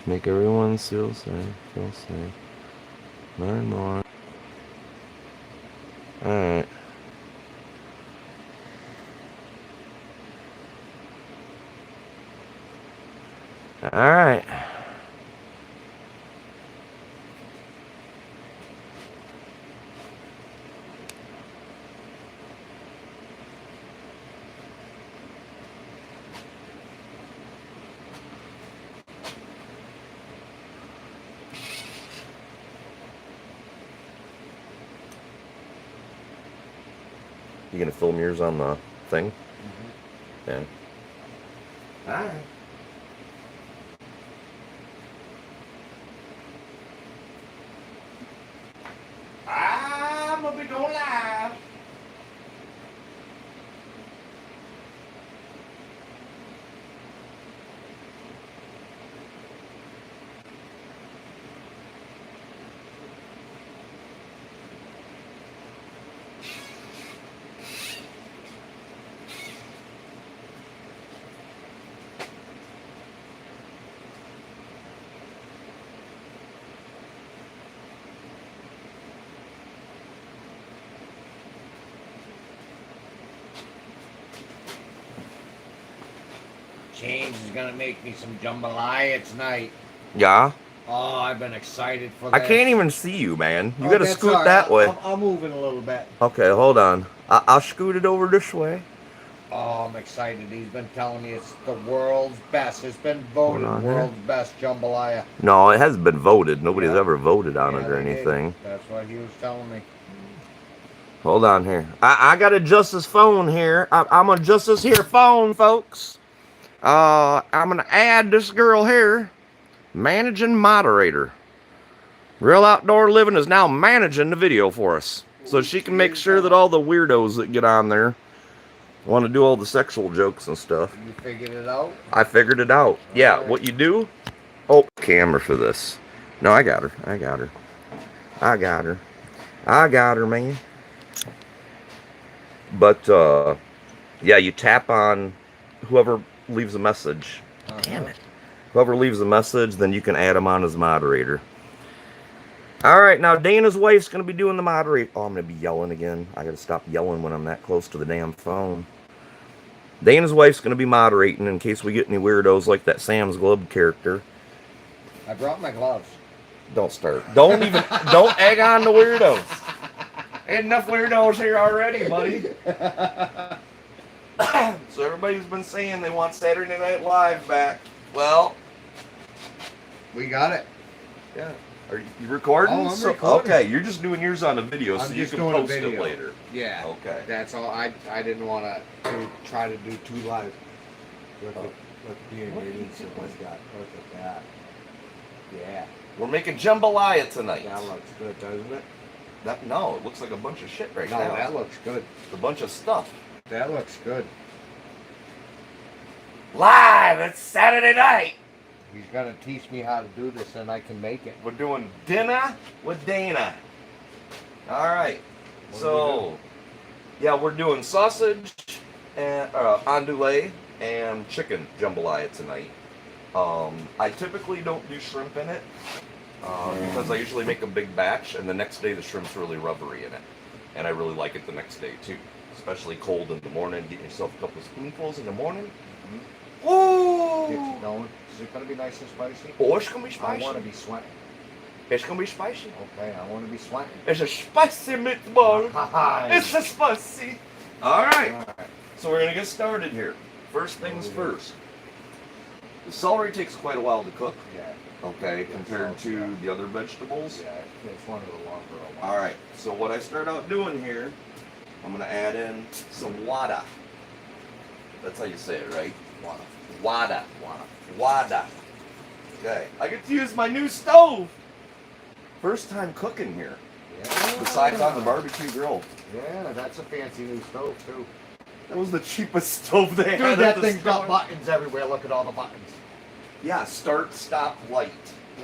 Make everyone feel safe. Learn more. Alright. Alright. You gonna film yours on the thing? Mm-hmm. Yeah. Alright. I'm gonna be going live. James is gonna make me some jambalaya tonight. Yeah? Oh, I've been excited for I this. can't even see you, man. You Oh, gotta that's scoot all right. that way. I'm moving a little bit. Okay, hold on. I'll scoot it over this way. Oh, I'm excited. He's been telling me it's the world's best. It's been voted world's best jambalaya. No, it hasn't been voted. Nobody's ever voted on it or they anything. did. That's what he was telling me. Hold on here. I gotta adjust this phone here. I'm gonna adjust this here phone, folks. I'm gonna add this girl here. Managing moderator. Real Outdoor Living is now managing the video for us. So she can make sure that all the weirdos that get on there want to do all the sexual jokes and stuff. You figured it out? I figured it out. Yeah, what you do? Oh, camera for this. No, I got her. I got her. I got her. I got her, man. But, yeah, you tap on whoever leaves a message. Damn it. Whoever leaves a message, then you can add them on as moderator. All right, now Dana's wife's going to be doing the moderate. Oh, I'm going to be yelling again. I got to stop yelling when I'm that close to the damn phone. Dana's wife's going to be moderating in case we get any weirdos like that Sam's Club character. I brought my gloves. Don't start. Don't egg on the weirdos. Ain't enough weirdos here already, buddy. So everybody's been saying they want Saturday Night Live back. Well, we got it. Yeah. Are you recording? Oh, I'm recording. Okay, you're just doing yours on a video, so you can post it later. Yeah. Okay. That's all. I didn't want to try to do two live. Look at the ingredients it was got. Look at that. Yeah. We're making jambalaya tonight. That looks good, doesn't it? No, it looks like a bunch of shit right now. No, that looks good. A bunch of stuff. That looks good. Live! It's Saturday night! He's gonna teach me how to do this and I can make it. We're doing Dinna with Dana. Alright. So, yeah, we're doing sausage and andouille and chicken jambalaya tonight. I typically don't do shrimp in it because I usually make a big batch and the next day the shrimp's really rubbery in it. And I really like it the next day too. Especially cold in the morning. Get yourself a couple of spoonfuls in the morning. Ooh! Get you going. Is it going to be nice and spicy? Oh, it's going to be spicy. I want to be sweating. It's going to be spicy. Okay, I want to be sweating. It's a spicy meatball. It's a spicy. All right. So we're going to get started here. First things first. The celery takes quite a while to cook. Yeah. Okay, compared to the other vegetables. Yeah, it's one of the longer ones. All right. So what I start out doing here, I'm going to add in some wada. That's how you say it, right? Wada. Wada. Okay. I get to use my new stove. First time cooking here. Yeah. Besides on the barbecue grill. Yeah, that's a fancy new stove too. That was the cheapest stove they had. Dude, that thing's got buttons everywhere. Look at all the buttons. Yeah, start, stop, light,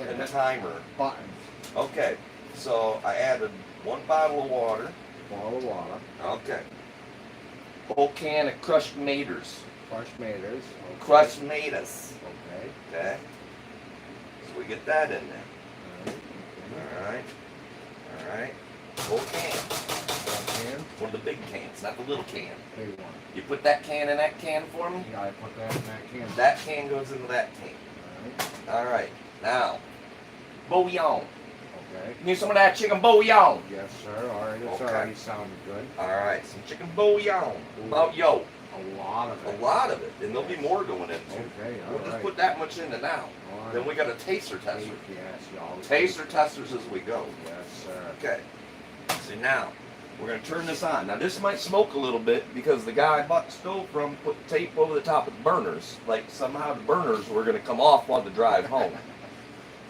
and the timer. Buttons. Okay. So I added 1 bottle of water. Bottle of water. Okay. Whole can of crushed maters. Crushed maters. Okay. Crushed maters. Okay. Okay. So we get that in there. Alright. Alright. Whole can. One of the big cans, not the little can. Big one. You put that can in that can for me? Yeah, I put that in that can. That can goes into that can. Alright. Now, bouillon. Okay. Need some of that chicken bouillon. Yes, sir. Alright, it's Okay. already sounding good. Alright, some chicken bouillon. About yo. A lot of it. A lot of it. And there'll be more going in too. Okay, We'll just alright. put that much into now. Alright. Then we got a taster tester. Yes, y'all. Taster testers as we go. Yes, sir. Okay. See now, we're gonna turn this on. Now this might smoke a little bit because the guy I bought the stove from put tape over the top of the burners. Like somehow the burners were gonna come off on the drive home.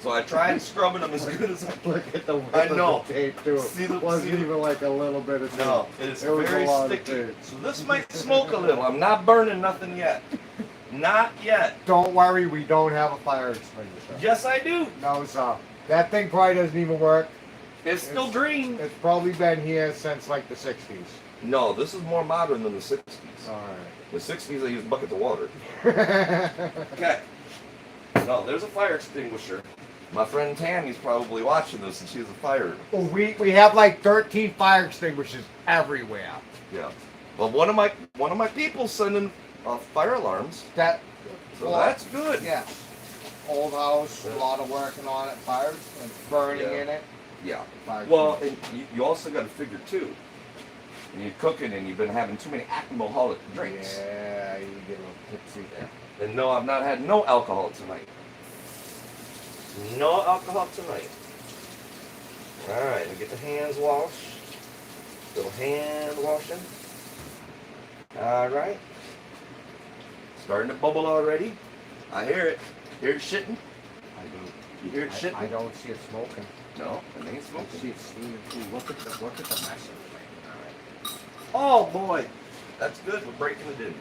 So I tried scrubbing them as good as I could. Look at the width I know. of the tape too. See It wasn't even like a little bit of tape. No, it's It was very a lot of sticky. tape. So this might smoke a little. I'm not burning nothing yet. Not yet. Don't worry, we don't have a fire extinguisher. Yes, I do. No, sir. That thing probably doesn't even work. It's still green. It's probably been here since like the 60s. No, this is more modern than the 60s. Alright. The 60s, they used buckets of water. Okay. No, there's a fire extinguisher. My friend Tammy's probably watching this, and she's a fire. Well, we have like 13 fire extinguishers everywhere. Yeah. Well, one of my people sending fire alarms, That. so that's good. Yeah. Old house, a lot of working on it, fires and burning Yeah. in it. Yeah. Fire Well, and you also got to figure too. When you're cooking and you've been having too many alcoholic drinks. Yeah, you get a little tipsy there. And no, I've not had no alcohol tonight. No alcohol tonight. Alright, we get the hands washed. Little hand washing. Alright. Starting to bubble already. I hear it. Hear it shitting? I do. You hear it shitting? I don't see it smoking. No, it ain't I smoking. see it steaming too. Look at the mess of the thing. Oh boy. That's good. We're breaking it in.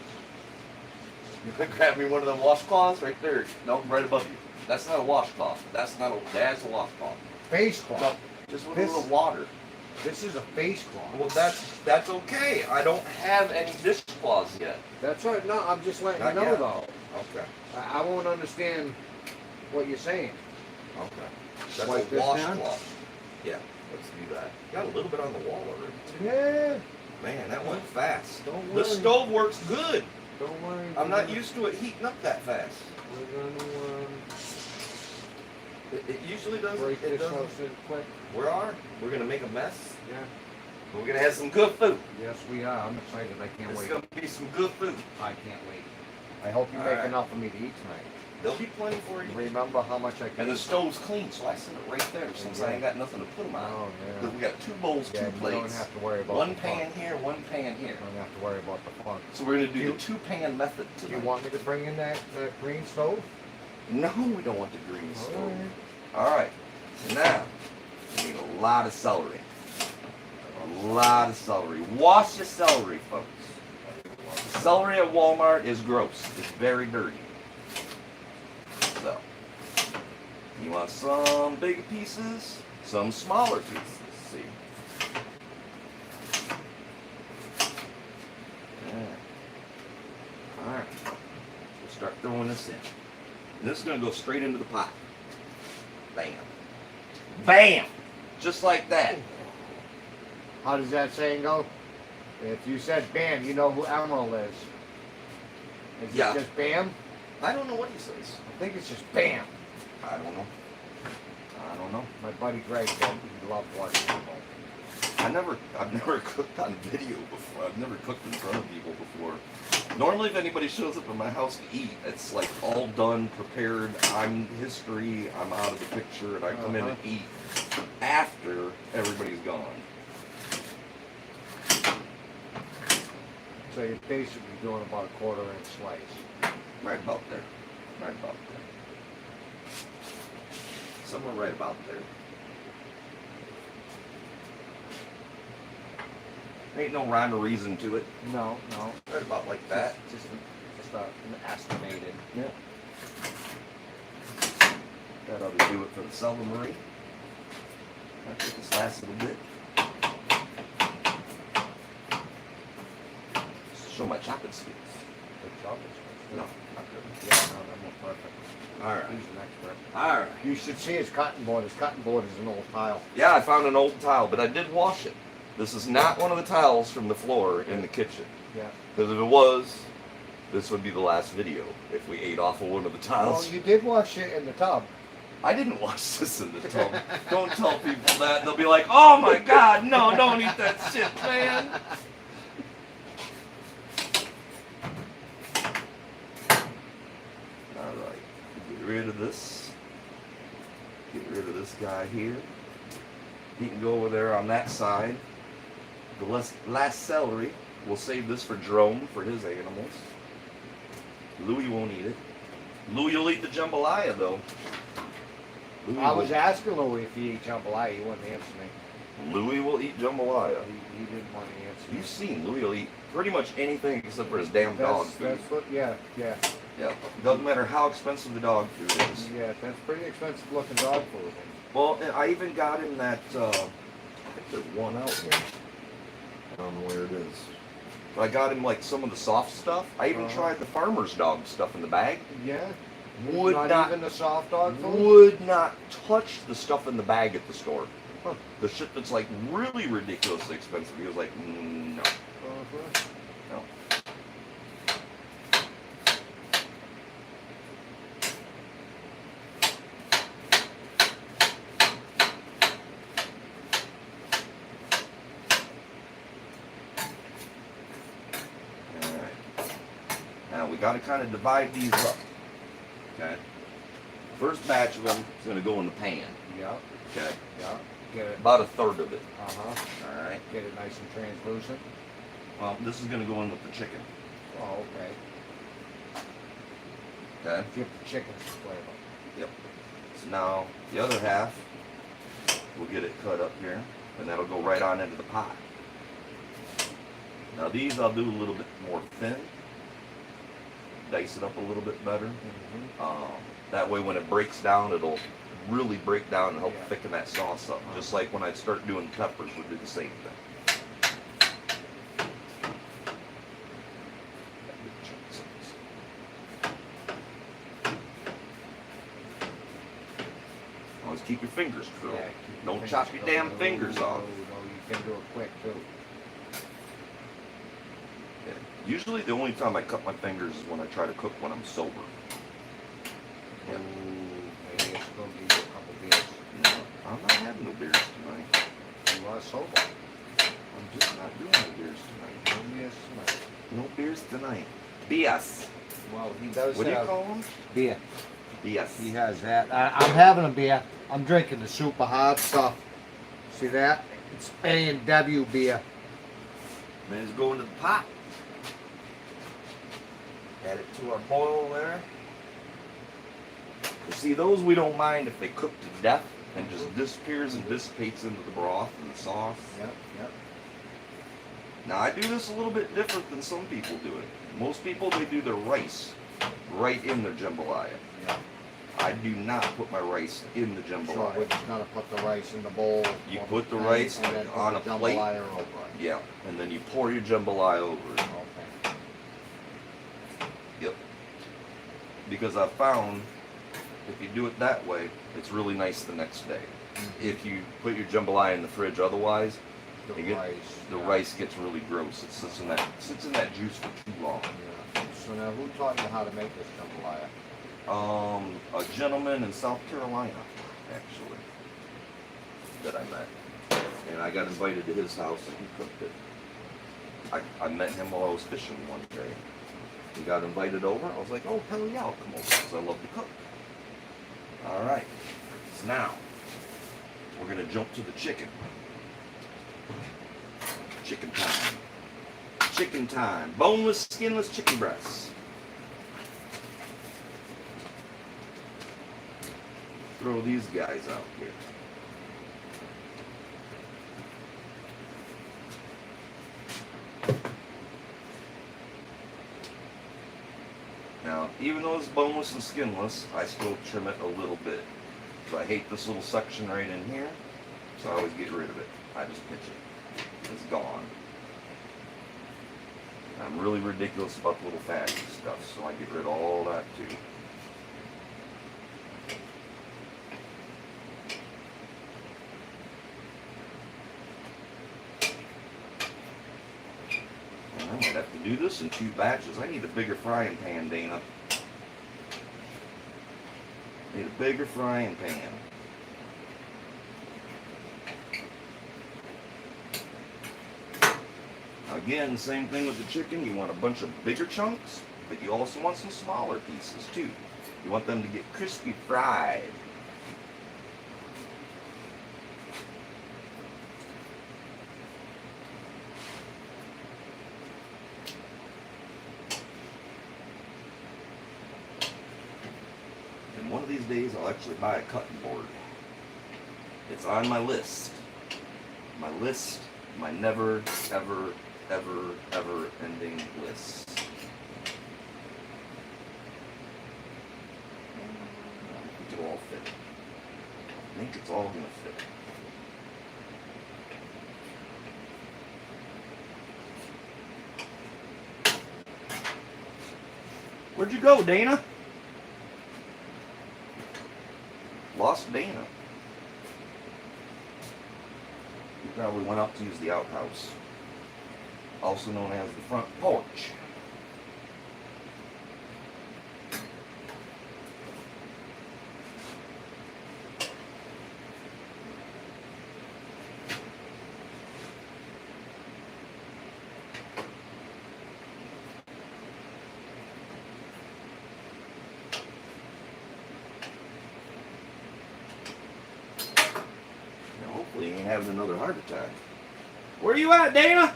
You could grab me one of them washcloths right there. No, right above you. That's not a washcloth. That's a washcloth. Face cloth. No, just with This- a little water. This is a face cloth. Well, that's okay. I don't have any dishcloths yet. That's right. No, I'm just letting Not you know yet. though. Okay. I won't understand what you're saying. Okay. That's Wipe a this down? washcloth. Yeah. Let's do that. Got a little bit on the wall already. Too. Yeah. Man, that went fast. Don't The worry. stove works good. Don't worry. I'm not used to it heating up that fast. We're gonna It usually doesn't. break It this doesn't. house in quick. We're gonna make a mess. Yeah. But we're gonna have some good food. Yes, we are. I'm excited. I can't It's wait. gonna be some good food. I can't wait. I hope you All make right. enough for me to eat tonight. There'll be plenty for you. Remember how much I can And the eat? stove's clean, so I set it right there since I ain't got nothing to put them on. Oh, Because yeah. we got 2 bowls, Yeah, 2 you plates. don't have to worry about One the pan fun. here, one pan here. You don't have to worry about the fun. So we're gonna do You- the 2-pan method Do tonight. you want me to bring in that green stove? No, we don't want the green stove. Alright. All right. So now we need a lot of celery. A lot of celery. Wash your celery, folks. Celery at Walmart is gross. It's very dirty. So you want some big pieces, some smaller pieces. See. Yeah. All right. We'll start throwing this in. And this is going to go straight into the pot. Bam. Bam! Just like that. How does that saying go? If you said bam, you know who Emerald is. Is Yeah. it just bam? I don't know what he says. I think it's just bam. I don't know. I don't know. My buddy Greg said he loved watching people. I've never cooked on video before. I've never cooked in front of people before. Normally if anybody shows up at my house to eat, it's like all done, prepared. I'm history, I'm out of the picture, and I come in and eat after everybody's gone. So you're basically doing about a 1/4 inch slice. Right about there. Right about there. Somewhere right about there. Ain't no rhyme or reason to it. No, no. Right about like that. Just an estimated. Yeah. That ought to do it for the celery. I think this last little bit. Show my chopping skills. Good job, this good. No, not good. Yeah, no, that went perfect. All right. He's an expert. All right. You should see his cutting board. His cutting board is an old tile. Yeah, I found an old tile, but I did wash it. This is not one of the tiles from the floor in the kitchen. Yeah. Because if it was, this would be the last video if we ate off of one of the Well, tiles. you did wash it in the tub. I didn't wash this in the tub. Don't tell people that. They'll be like, oh my God, no, don't eat that shit, man. All right, get rid of this. Get rid of this guy here. He can go over there on that side. The last celery, we'll save this for Jerome for his animals. Louis won't eat it. Louis will eat the jambalaya though. Louis I was will- asking Louis if he ate jambalaya. He wouldn't answer me. Louis will eat jambalaya. He didn't want to answer me. You've seen Louis will eat pretty much anything except for his damn dog food. That's what, yeah. Yeah. Doesn't matter how expensive the dog food is. Yeah, that's pretty expensive looking dog food. Well, and I even got him that, I think there's one out here. I don't know where it is. But I got him like some of the soft stuff. I even tried the farmer's dog stuff in the bag. Yeah. Would not even the soft dog food? would not touch the stuff in the bag at the store. Huh. The shit that's like really ridiculously expensive. He was like, no. No. Alright. Now we got to kind of divide these up. Okay. First batch of them is going to go in the pan. Yeah, Okay. yeah. Get it. About a third of it. Uh-huh. Alright. Get it nice and translucent. Well, this is going to go in with the chicken. Oh, okay. Okay. Give the chicken some flavor. Yep. So now the other half, we'll get it cut up here, and that'll go right on into the pot. Now these I'll do a little bit more thin, dice it up a little bit better. That way when it breaks down, it'll really break down and help thicken that sauce up. Just like when I start doing peppers, we'll do the same thing. Always keep your fingers curled. Yeah, keep Don't fingers chop your damn curled. fingers No, off. no, you can do it quick too. Yeah. Usually the only time I cut my fingers is when I try to cook when I'm sober. Yeah. Ooh, maybe it's gonna give you a couple beers. No, I'm not having no beers tonight. You are sober. I'm just not doing no beers tonight. No beers tonight. No beers tonight. BS. Well, he does What do you have call them? beer. BS. He has that. I'm having a beer. I'm drinking the super hard stuff. See that? It's A&W beer. Then it's going to the pot. Add it to our boil there. You see, those we don't mind if they cook to death and just disappears and dissipates into the broth and the sauce. Yep, yep. Now I do this a little bit different than some people do it. Most people, they do their rice right in their jambalaya. Yeah. I do not put my rice in the So jambalaya. we're just gonna put the rice in the bowl. You put the rice and then on put a the plate. jambalaya over it. Yeah, and then you pour your jambalaya over it. Okay. Yep. Because I've found if you do it that way, it's really nice the next day. If you put your jambalaya in the fridge otherwise, The you get- rice. the yeah. rice gets really gross. It sits in that juice for too long. Yeah. So now who taught you how to make this jambalaya? A gentleman in South Carolina, actually, that I met. And I got invited to his house and he cooked it. I met him while I was fishing one day. He got invited over. I was like, oh, hell yeah, I'll come over because I love to cook. All right. So now, we're going to jump to the chicken. Chicken time. Chicken time. Boneless, skinless chicken breasts. Throw these guys out here. Now, even though it's boneless and skinless, I still trim it a little bit. So I hate this little section right in here, so I always get rid of it. I just pitch it. It's gone. I'm really ridiculous about the little fatty stuff, so I get rid of all that too. And I might have to do this in 2 batches. I need a bigger frying pan, Dana. Need a bigger frying pan. Again, same thing with the chicken. You want a bunch of bigger chunks, but you also want some smaller pieces too. You want them to get crispy fried. And one of these days I'll actually buy a cutting board. It's on my list. My list, my never, ever ending list. I think it'll all fit. I think it's all gonna fit. Where'd you go, Dana? Lost Dana. He probably went up to use the outhouse, also known as the front porch. Now, hopefully he ain't having another heart attack. Where you at, Dana?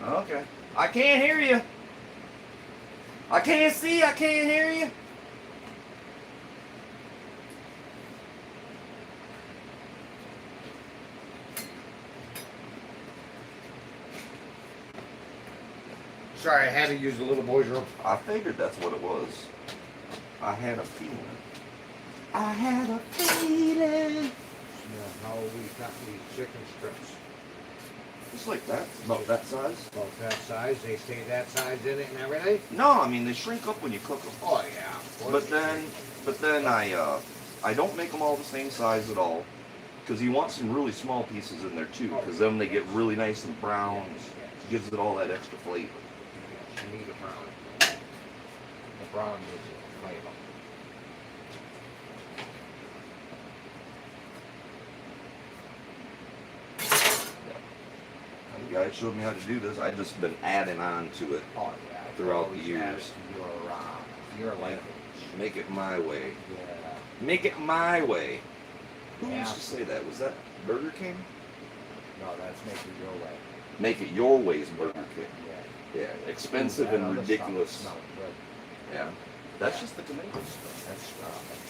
Okay. I can't hear you. I can't see, I can't hear you. Sorry, I had to use the little boy's room. I figured that's what it was. I had a feeling. I had a feeling. Yeah, how we got these chicken strips. Just like that. About that size. About that size. They stay that size in it and everything. No, I mean they shrink up when you cook them. Oh yeah. But then I don't make them all the same size at all, because you want some really small pieces in there too, because then they get really nice and brown. Gives it all that extra flavor. You need a brown. The brown gives it flavor. The guy showed me how to do this. I've just been adding on to it Oh yeah. throughout the years. Your language. Make it my way. Yeah. Make it my way. Who Yeah. used to say that? Was that Burger King? No, that's making your way. Make it your ways, Burger King. Yeah. Yeah, expensive That and other ridiculous. stuff smells good. Yeah, that's just the tomato stuff.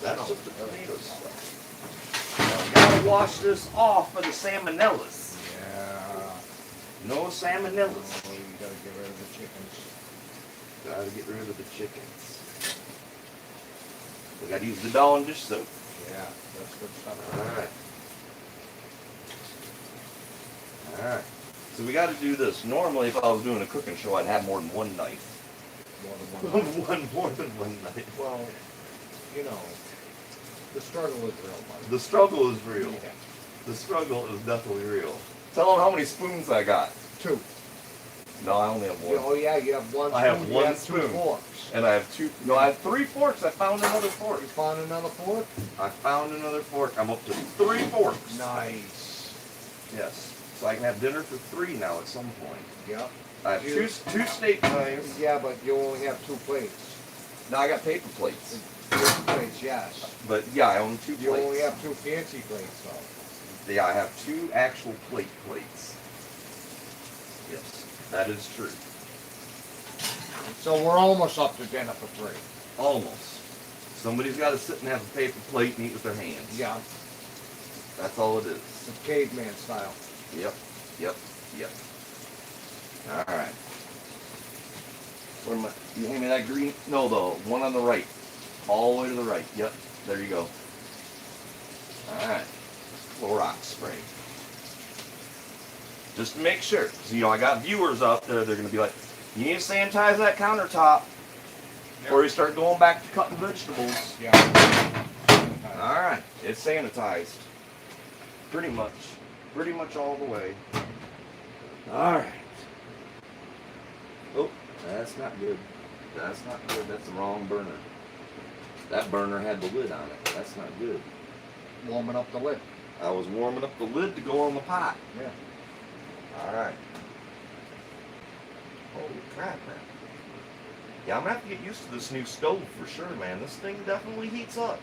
That's just the tomato stuff. Gotta wash this off for the salmonellas. Yeah. No salmonellas. Oh, you gotta get rid of the chickens. Gotta get rid of the chickens. We gotta use the Dawn dish soap. Yeah, that's good stuff. Alright. Alright. So we gotta do this. Normally if I was doing a cooking show I'd have more than one knife. More than one. More than one knife. Well, you know, the struggle is real, buddy. The struggle is real. Yeah. The struggle is definitely real. Tell them how many spoons I got. 2. No, I only have one. Oh yeah, you have one spoon. I have you one have spoon. 2 forks. And I have 2. No, I have 3 forks. I found another fork. You found another fork? I found another fork. I'm up to 3 forks. Nice. Yes. So I can have dinner for 3 now at some point. Yep. I have two steak knives. Yeah, but you only have 2 plates. Now I got paper plates. 2 plates, yes. But yeah, I own 2 plates. You only have 2 fancy plates, though. Yeah, I have 2 actual plates. Yes, that is true. So we're almost up to dinner for 3. Almost. Somebody's got to sit and have a paper plate and eat with their hands. Yeah. That's all it is. It's caveman style. Yep. All right. What am I? You hand me that green? No, the one on the right. All the way to the right. Yep. There you go. All right. Clorox spray. Just to make sure. So, you know, I got viewers out there, they're going to be like, you need to sanitize that countertop before you start going back to cutting vegetables. Yeah. Alright, it's sanitized. Pretty much all the way. Alright. Oh, that's not good. That's not good. That's the wrong burner. That burner had the lid on it. That's not good. Warming up the lid. I was warming up the lid to go on the pot. Yeah. Alright. Holy crap, man. Yeah, I'm gonna have to get used to this new stove for sure, man. This thing definitely heats up.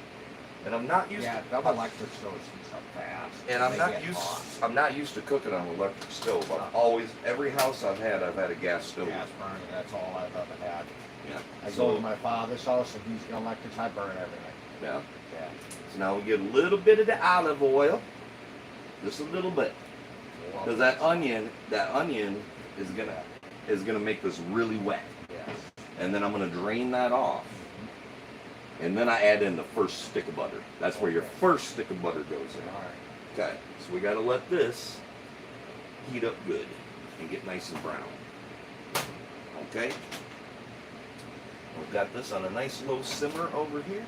And I'm not used Yeah, to double electric stoves heat up fast. and I'm not used to cooking on an electric stove. I've always, every house I've had a gas stove. Gas burning, that's all I've ever had. Yeah. I go to my father's house and he's got electric, I burn everything. Yeah. Yeah. So now we get a little bit of the olive oil. Just a little bit. Because that onion is gonna make this really wet. Yes. And then I'm gonna drain that off. And then I add in the first stick of butter. That's where your first stick of butter goes in. Alright. Okay, so we gotta let this heat up good and get nice and brown. Okay? We've got this on a nice low simmer over here.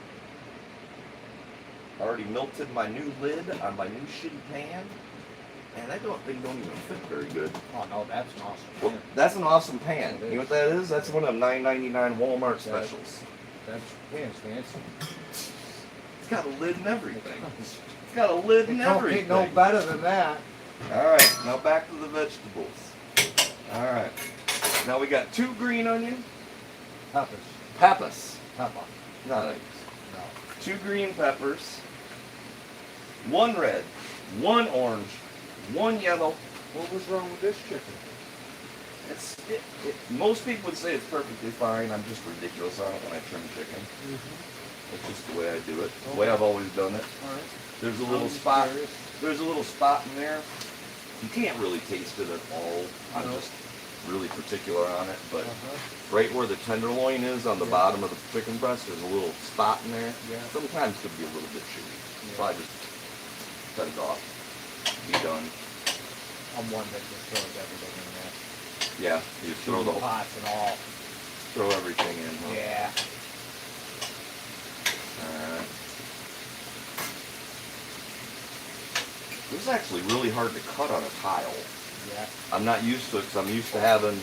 I already melted my new lid on my new shitty pan. And they don't even fit very good. Oh no, that's an awesome Well, pan. that's an awesome pan. You know what that is? That's one of them $9.99 Walmart specials. That's pan's fancy. It's got a lid and everything. It's got a lid and It don't everything. get no better than that. Alright, now back to the vegetables. Alright. Now we got 2 green onion. Peppers. Peppers. Pepper. Nice. No. 2 green peppers. 1 red. 1 orange. 1 yellow. What was wrong with this chicken? Most people would say it's perfectly fine. I'm just ridiculous on it when I trim chicken. It's just the way I do it. The way I've always done it. Alright. There's a little spot. There's a little spot in there. You can't really taste it at all. I'm just really particular on it. But right where the tenderloin is on the bottom of the chicken breast, there's a little spot in there. Yeah. Sometimes it could be a little bit chewy. So I just cut it off. Be done. I'm one that just throws everything in there. Yeah, you throw the whole, Pots and all. throw everything in. Huh? Yeah. Alright. This is actually really hard to cut on a tile. Yeah. I'm not used to it because I'm used to having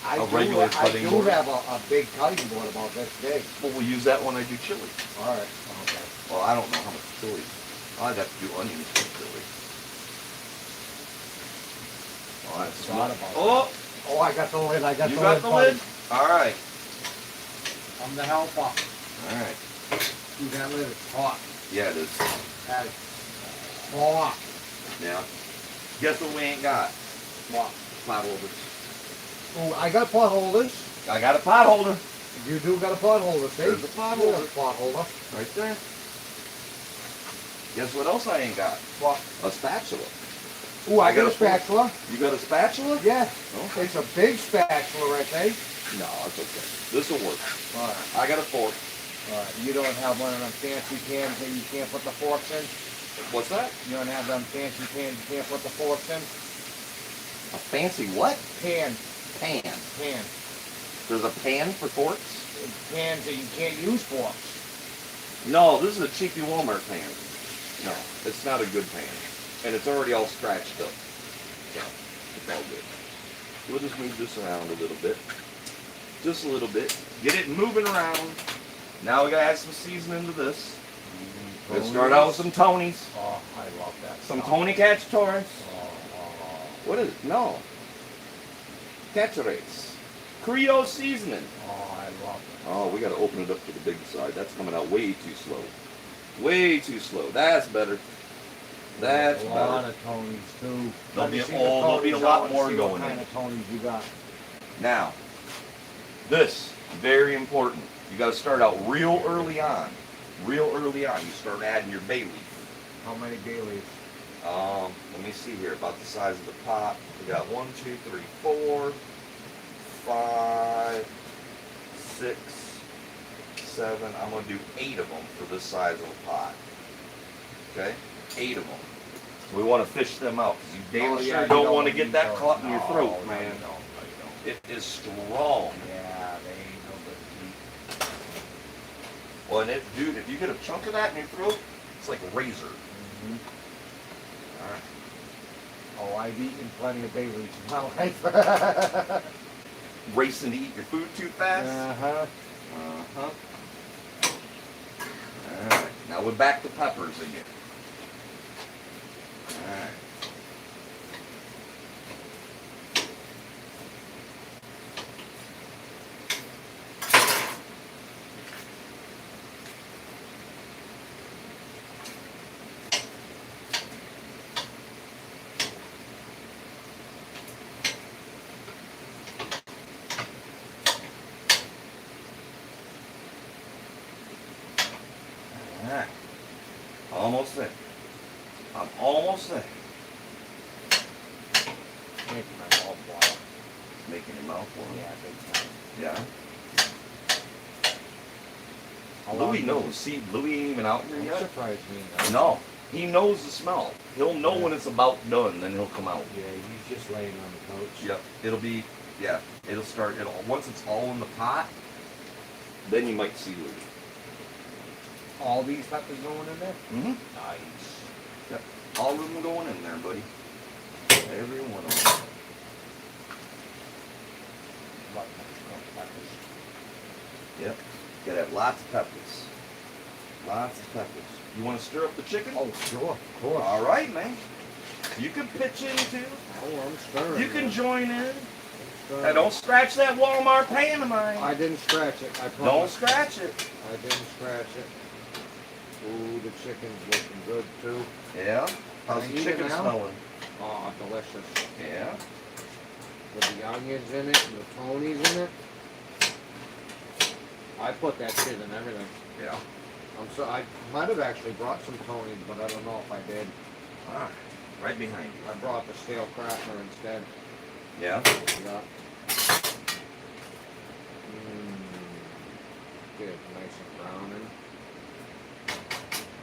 I a regular cutting I do board. have a big cutting board about this big. Well, we'll use that when I do chili. Alright. Okay. Well, I don't know how much chili. I'd have to do onions for chili. Oh, that's Forgot about oh, Oh, I got the lid. I got you the got lid. the buddy. lid? Alright. I'm the helper. Alright. See that lid? It's hot. Yeah, it is. That is hot. Yeah. Guess what we ain't got? What? Pot holders. Oh, I got pot holders. I got a pot holder. You do got a pot holder, see? There's a pot You got holder. a pot holder. Right there. Guess what else I ain't got? What? A spatula. Oh, I got a spatula. You got a spatula? Yeah. Okay. It's a big spatula right there. No, it's okay. This'll work. Alright. I got a fork. Alright. You don't have one of them fancy pans that you can't put the forks in? What's that? You don't have them fancy pans you can't put the forks in? A fancy what? Pan. Pan. Pan. There's a pan for forks? Pans that you can't use forks. No, this is a cheapy Walmart pan. No, it's not a good pan. And it's already all scratched up. So, it's all good. We'll just move this around a little bit. Just a little bit. Get it moving around. Now we gotta add some seasoning to this. Let's start out with some Tonys. Oh, I love that. Some stuff. Tony Cacciatores. Oh. What is it? No. Cacciates. Creole seasoning. Oh, I love it. Oh, we gotta open it up to the big side. That's coming out way too slow. Way too slow. That's better. That's a lot better. of Tonys too. There'll Let me be- see the there'll be a Tonys lot out and more see going what kind in. of Tonys you got. Now, this, very important. You gotta start out real early on. Real early on. You start adding your bay leaf. How many bay leaves? Let me see here, about the size of the pot. We got 1, 2, 3, 4, 5, 6, 7. I'm gonna do 8 of them for this size of a pot. Okay? 8 of them. We want to fish them out because you damn Oh, sure yeah, you don't don't want to want get to that eat caught those. in your No, throat, no, man. you don't, no, you It is strong. Yeah, they ain't no good to eat. Well, and dude, if you get a chunk of that in your throat, it's like a razor. Mm-hmm. All right. Oh, I've eaten plenty of bay leaves in my life. Racing to eat your food too fast. Uh-huh. Uh-huh. All right. Now we're back to peppers again. All right. Alright. Almost there. I'm almost there. Making my mouth water. Making your mouth water. Yeah, big time. Yeah. How long Louis does knows. See, Louis ain't even out here Don't yet. surprise me. Though. No. He knows the smell. He'll know Yeah. when it's about done, then he'll come out. Yeah, he's just laying on the couch. Yep. It'll be, yeah. It'll start, once it's all in the pot, then you might see Louis. All these peppers going in there? Mm-hmm. Nice. Yep. All of them going in there, buddy. Every one of them. Lot of peppers. Yep. Gotta have lots of peppers. Lots of peppers. You want to stir up the chicken? Oh, sure, of course. All right, man. You can pitch in too. Oh, I'm stirring. You can man. join in. Stirring. Hey, don't scratch that Walmart pan of mine. I didn't scratch it. I Don't promise. scratch it. I didn't scratch it. Ooh, the chicken's looking good too. Yeah. How's Can I the eat it chicken now? smelling? Oh, delicious. Yeah. With the onions in it and the Tony's in it. I put that shit in everything. Yeah. I might have actually brought some Tony's, but I don't know if I did. All right. Right behind you. I brought the stale cracker instead. Yeah. Yeah. Good, nice and browning.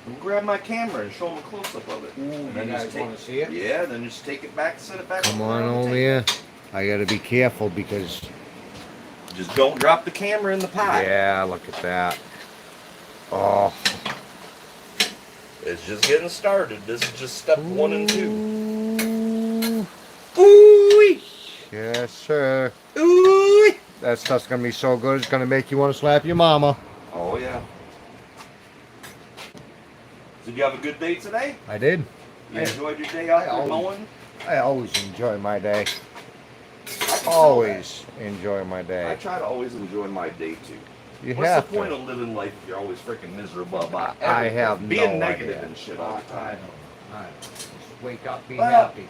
We'll grab my camera and show them a close up of it. Ooh, And you then guys just want to see it? Yeah. Then just take it back, set it back. Come on around the over table. here. I gotta be careful because. Just don't drop the camera in the pot. Yeah, look at that. Oh. It's just getting started. This is just step 1 and 2. Ooh. Ooh. Yes, sir. Ooh. That stuff's gonna be so good. It's gonna make you want to slap your mama. Oh yeah. So did you have a good day today? I did. You enjoyed your day out I there always- mowing? I always enjoy my day. I can tell Always enjoy my that. I day. try to always enjoy my day too. You What's have the point to. of living life if you're always freaking miserable about I everything? have being no negative idea. and shit all the time? Just wake up, be Well, happy.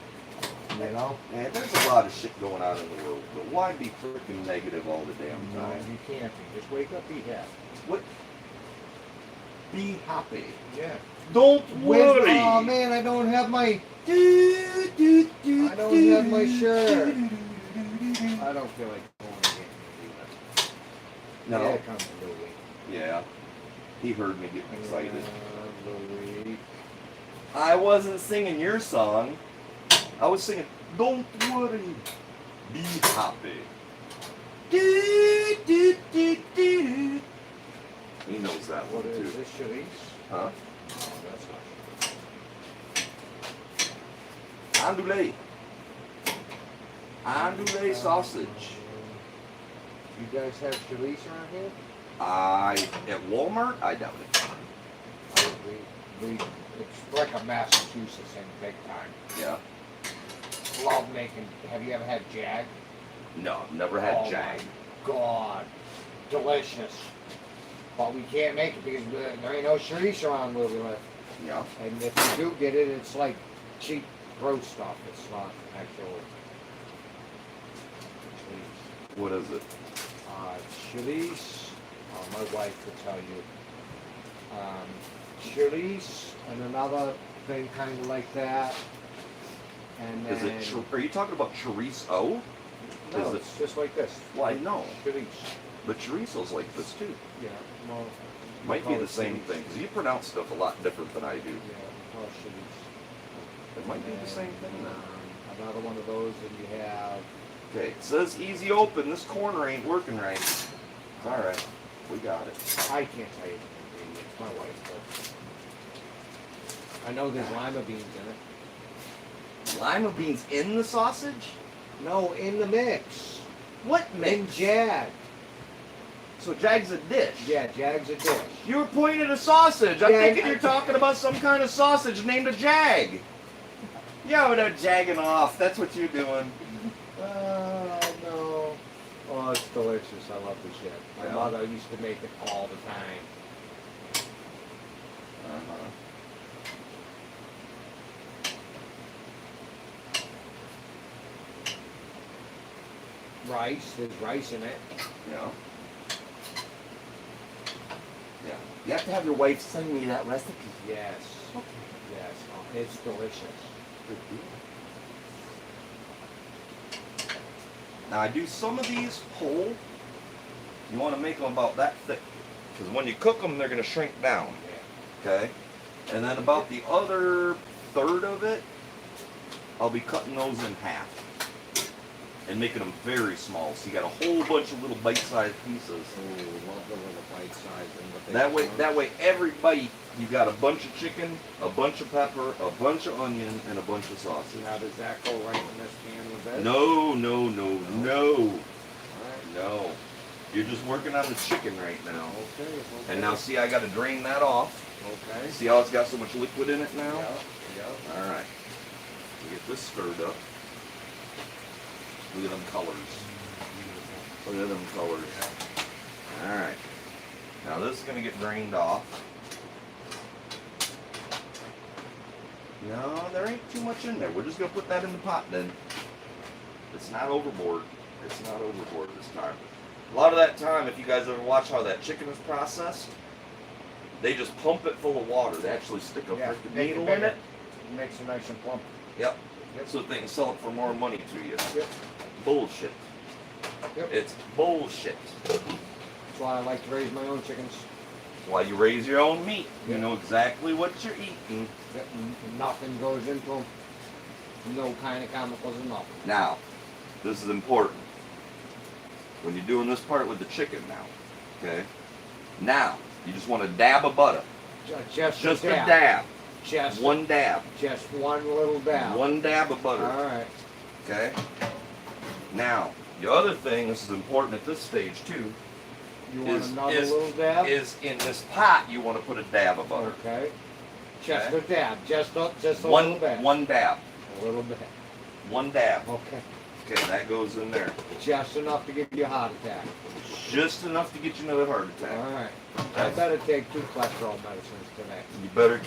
You know? Man, there's a lot of shit going on in the world, but why be freaking negative all the damn No, time? you can't be. Just wake up, be happy. What? Be happy. Yeah. Don't worry. Oh man, I don't have my. I don't have my shirt. I don't feel like going again. No. Here comes Louis. Yeah. He heard me getting excited. Louis. I wasn't singing your song. I was singing, don't worry, be happy. Do, do, do, do. He knows that one What is too. this, Sharice? Huh? Oh, that's not. Andouille. Andouille sausage. You guys have Sharice around here? At Walmart, I doubt it. It's like a Massachusetts thing, big time. Yeah. Love making. Have you ever had Jag? No, never had Oh Jag. my God, delicious. But we can't make it because there ain't no Sharice around where we live. Yeah. And if you do get it, it's like cheap gross stuff. It's not actual Sharice. What is it? Sharice, my wife will tell you. Sharice and another thing kind of like that. And then, Is it? Are you talking about chorizo? no, is it- it's just like this. Well, I know. Sharice. But chorizo's like this too. Yeah, well. Might be call the it same Sharice. thing because you pronounce stuff a lot different than I do. Yeah, we call it Sharice. It might be the same thing now. Another one of those, and you have. Okay, it says easy open. This corner ain't working right. All right, we got it. I can't tell you the ingredients. My wife does. I know there's lima beans in it. Lima beans in the sausage? No, in the mix. What In mix? Jag. So Jag's a dish. Yeah, Jag's a dish. You were pointing at a sausage. I'm Yeah, thinking you're talking about some kind of sausage named a Jag. Yeah, without jagging off. That's what you're doing. No. Oh, it's delicious. I love this shit. My Yeah. mother used to make it all the time. Uh-huh. Rice. There's rice in it. Yeah. Yeah. You have to have your wife send me that recipe. Yes. Yes. Oh, it's delicious. Good deal. Now I do some of these whole. You want to make them about that thick, because when you cook them, they're going to shrink down. Yeah. Okay. And then about the other third of it, I'll be cutting those in half and making them very small. So you got a whole bunch of little bite-sized pieces. Oh, love the little bite size and what they That way, every bite you got a bunch of chicken, a bunch of pepper, a bunch of onion, and a bunch of sausage. Now does that go right in this can with this? No. Alright. No. You're just working on the chicken right now. Okay. And now see, I got to drain that off. Okay. See how it's got so much liquid in it now? Yeah. All right. We get this stirred up. Look at them colors. Look at them colors. All right. Now this is going to get drained off. No, there ain't too much in there. We're just going to put that in the pot then. It's not overboard. It's not overboard this time. A lot of that time, if you guys ever watch how that chicken is processed, they just pump it full of water. They actually stick a freaking needle in it. It makes it nice and plump. Yep. Yep. So they can sell it for more money to you. Yep. Bullshit. Yep. It's bullshit. That's why I like to raise my own chickens. While you raise your own meat, you Yeah. know exactly what you're eating. Yep. Nothing goes into them. No kind of chemicals and nothing. Now, this is important. When you're doing this part with the chicken now, okay? Now, you just want a dab of butter. Just Just a a dab. dab. Just One dab. Just one little dab. One dab of butter. All right. Okay? Now, the other thing, this is important at this stage too, You want Is- another is- little dab? is in this pot you want to put a dab of butter. Okay. Just Okay. a dab. Just a little One bit. one dab. A little bit. One dab. Okay. Okay, that goes in there. Just enough to give you a heart attack. Just enough to get you another heart All attack. right. I better take 2 cholesterol medicines today. You better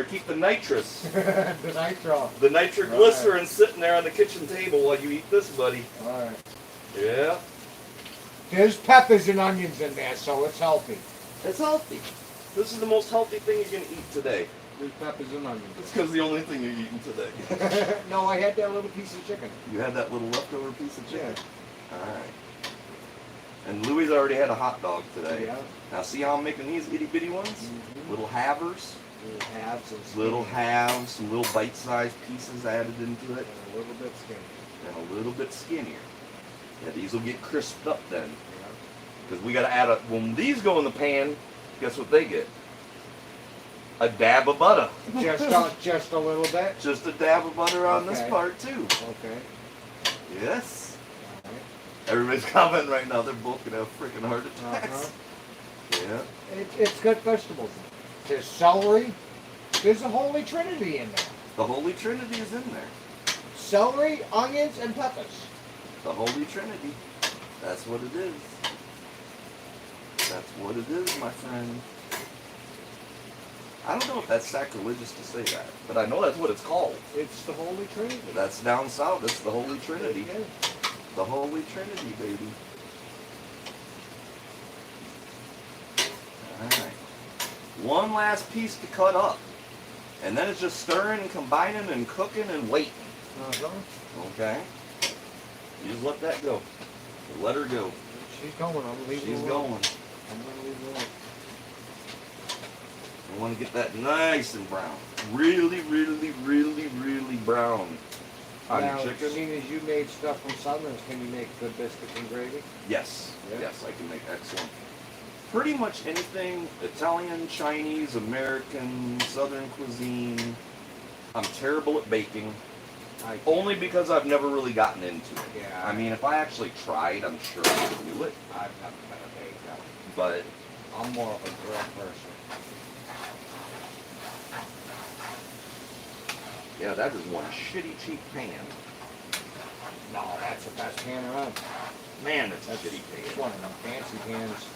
keep the nitrous, The nitro. the nitroglycerin sitting there on the kitchen table while you eat this, buddy. All right. Yeah. There's peppers and onions in there, so it's healthy. It's healthy. This is the most healthy thing you're gonna eat today. There's peppers and onions. It's because the only thing you're eating today. No, I had that little piece of chicken. You had that little leftover piece of chicken. Yeah. All right. And Louis already had a hot dog today. Yeah. Now see how I'm making these itty bitty ones? Mhm. Little halvers, Little halves and little skinny. halves, some little bite-sized pieces added into it, And a little bit skinny. and a little bit skinnier. Yeah, these will get crisped up then. Yeah. Because we got to add when these go in the pan, guess what they get? A dab of butter. Just a little bit. Just a dab of butter on this Okay. part too. Okay. Yes. All right. Everybody's commenting right now. They're both gonna have freaking heart attacks. Yeah. It's got vegetables. There's celery. There's a holy trinity in there. The Holy Trinity is in there. Celery, onions, and peppers. The Holy Trinity. That's what it is. That's what it is, my friend. I don't know if that's sacrilegious to say that, but I know that's what it's called. It's the holy trinity. That's down south. It's the Holy Trinity. Yeah. The Holy Trinity, baby. Alright. One last piece to cut up. And then it's just stirring and combining and cooking and waiting. Uh-huh. Okay? You just let that go. Let her go. She's going. I'm leaving She's her going. alone. I'm gonna leave her alone. want to get that nice and brown. Really, really, really, really brown on Now, your chicken. seeing as you made stuff from Southern's, can you make good biscuits and gravy? Yes, Yeah. yes, I can make excellent. Pretty much anything Italian, Chinese, American, Southern cuisine. I'm terrible at baking, only because I've never really gotten into it. Yeah. I mean, if I actually tried, I'm sure I could do it. I've never been a baker. But I'm more of a grill person. yeah, that is one shitty cheap pan. No, that's the best pan around. Man, that's a That's shitty It's pan. one of them fancy pans.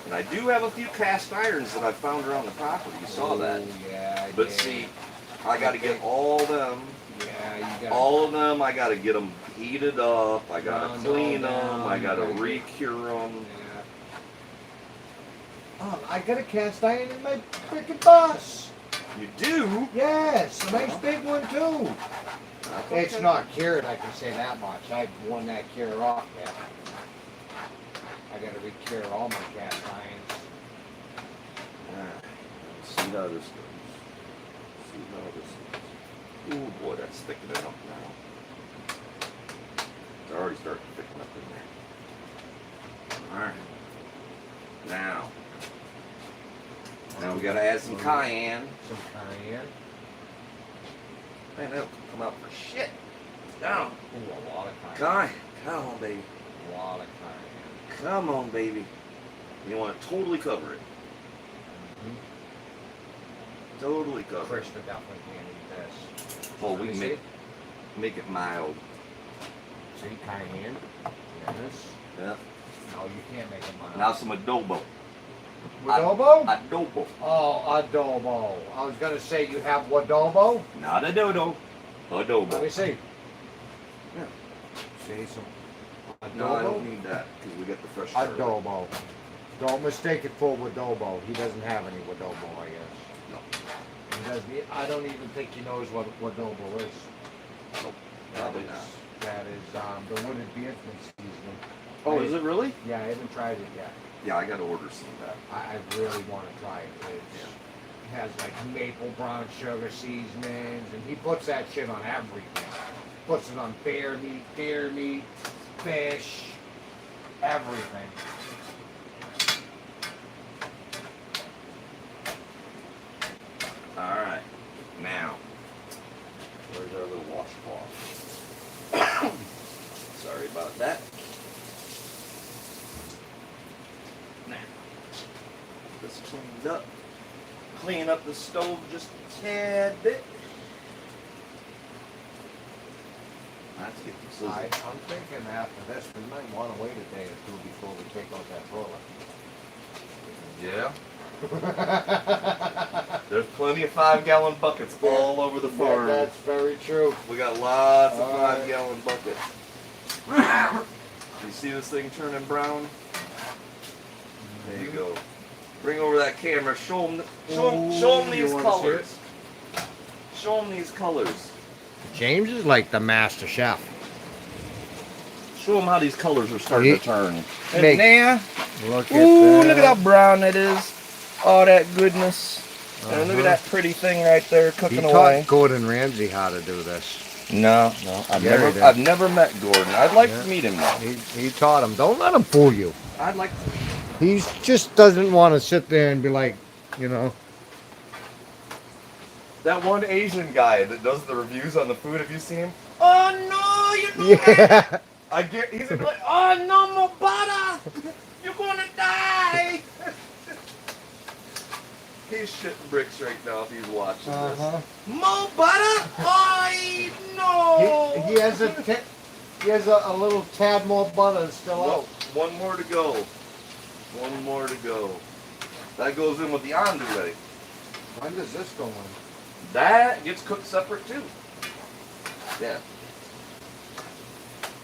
And I do have a few cast irons that I found around the property. You saw that. Oh, yeah, But yeah. see, I got to get all them. Yeah, you got All of them, I got to get them heated up. I got to Ground clean all them. down, I got to you gotta get- re-cure them. Yeah. I got a cast iron in my freaking bus. You do? Yes, a nice big one too. Okay. It's not cured, I can say that much. I've won that cure off yet. I gotta re-cure all my cast irons. Alright, let's see how this goes. See how this goes. Ooh boy, that's thickening up now. It's already starting to thicken up in there. Alright. Now we gotta add some cayenne. Some cayenne. Man, that'll come out for shit. Down. Ooh, a lot of cayenne. Come on, baby. A lot of cayenne. Come on, baby. You want to totally cover it. Totally cover it. Krista definitely can't eat this. Oh, we Let can me make it mild. see. See, cayenne. Yes. Yeah. No, you can't make it mild. Now some adobo. Wadobo? Adobo. Oh, adobo. I was gonna say you have wadobo. Not a dodo. Let Adobo. me see. Yeah. See some adobo. No, I don't need that because we got the fresh garlic. Adobo. Don't mistake it for wadobo. He doesn't have any wadobo, I guess. No. He doesn't. I don't even think he knows what wadobo is. Nope. That Probably is, not. that is the wooded Vietnam seasoning. Oh, is it really? Yeah, I haven't tried it yet. Yeah, I got to order some of that. I really want to try it. It has like maple brown sugar seasonings, and he puts that shit on everything. Puts it on bear meat, deer meat, fish, everything. All right. Now, where's our little washcloth? Sorry about that. Now, this cleaned up. Clean up the stove just a tad bit. Let's get the I'm sizzle. thinking after this, we might want to wait a day or two before we take out that roller. Yeah. There's plenty of 5-gallon buckets all over the farm. That's very true. We got lots of All right. 5-gallon buckets. You see this thing turning brown? There you go. Bring over that camera. Show them Ooh, these you wanna see colors. Show them these colors. James is like the master chef. Show them how these colors are starting to turn. Make- And there. Look at Ooh, that. look at how brown it is. All that goodness. And look at that pretty thing right there He cooking taught away. Gordon Ramsay how to do this. No, Yeah, he did. I've never met Gordon. I'd like Yeah. to meet him though. He taught him. Don't let him fool you. I'd like to. He just doesn't want to sit there and be like, you know. That one Asian guy that does the reviews on the food, have you seen him? Oh no, you know Yeah. I get. He's gonna be like, oh no more butter, you're gonna die. He's shitting bricks right now if he's watching this. More butter? I no. He has a little tad more butter still Well, out. one more to go. One more to go. That goes in with the andouille. When does this go in? That gets cooked separate too. Yeah.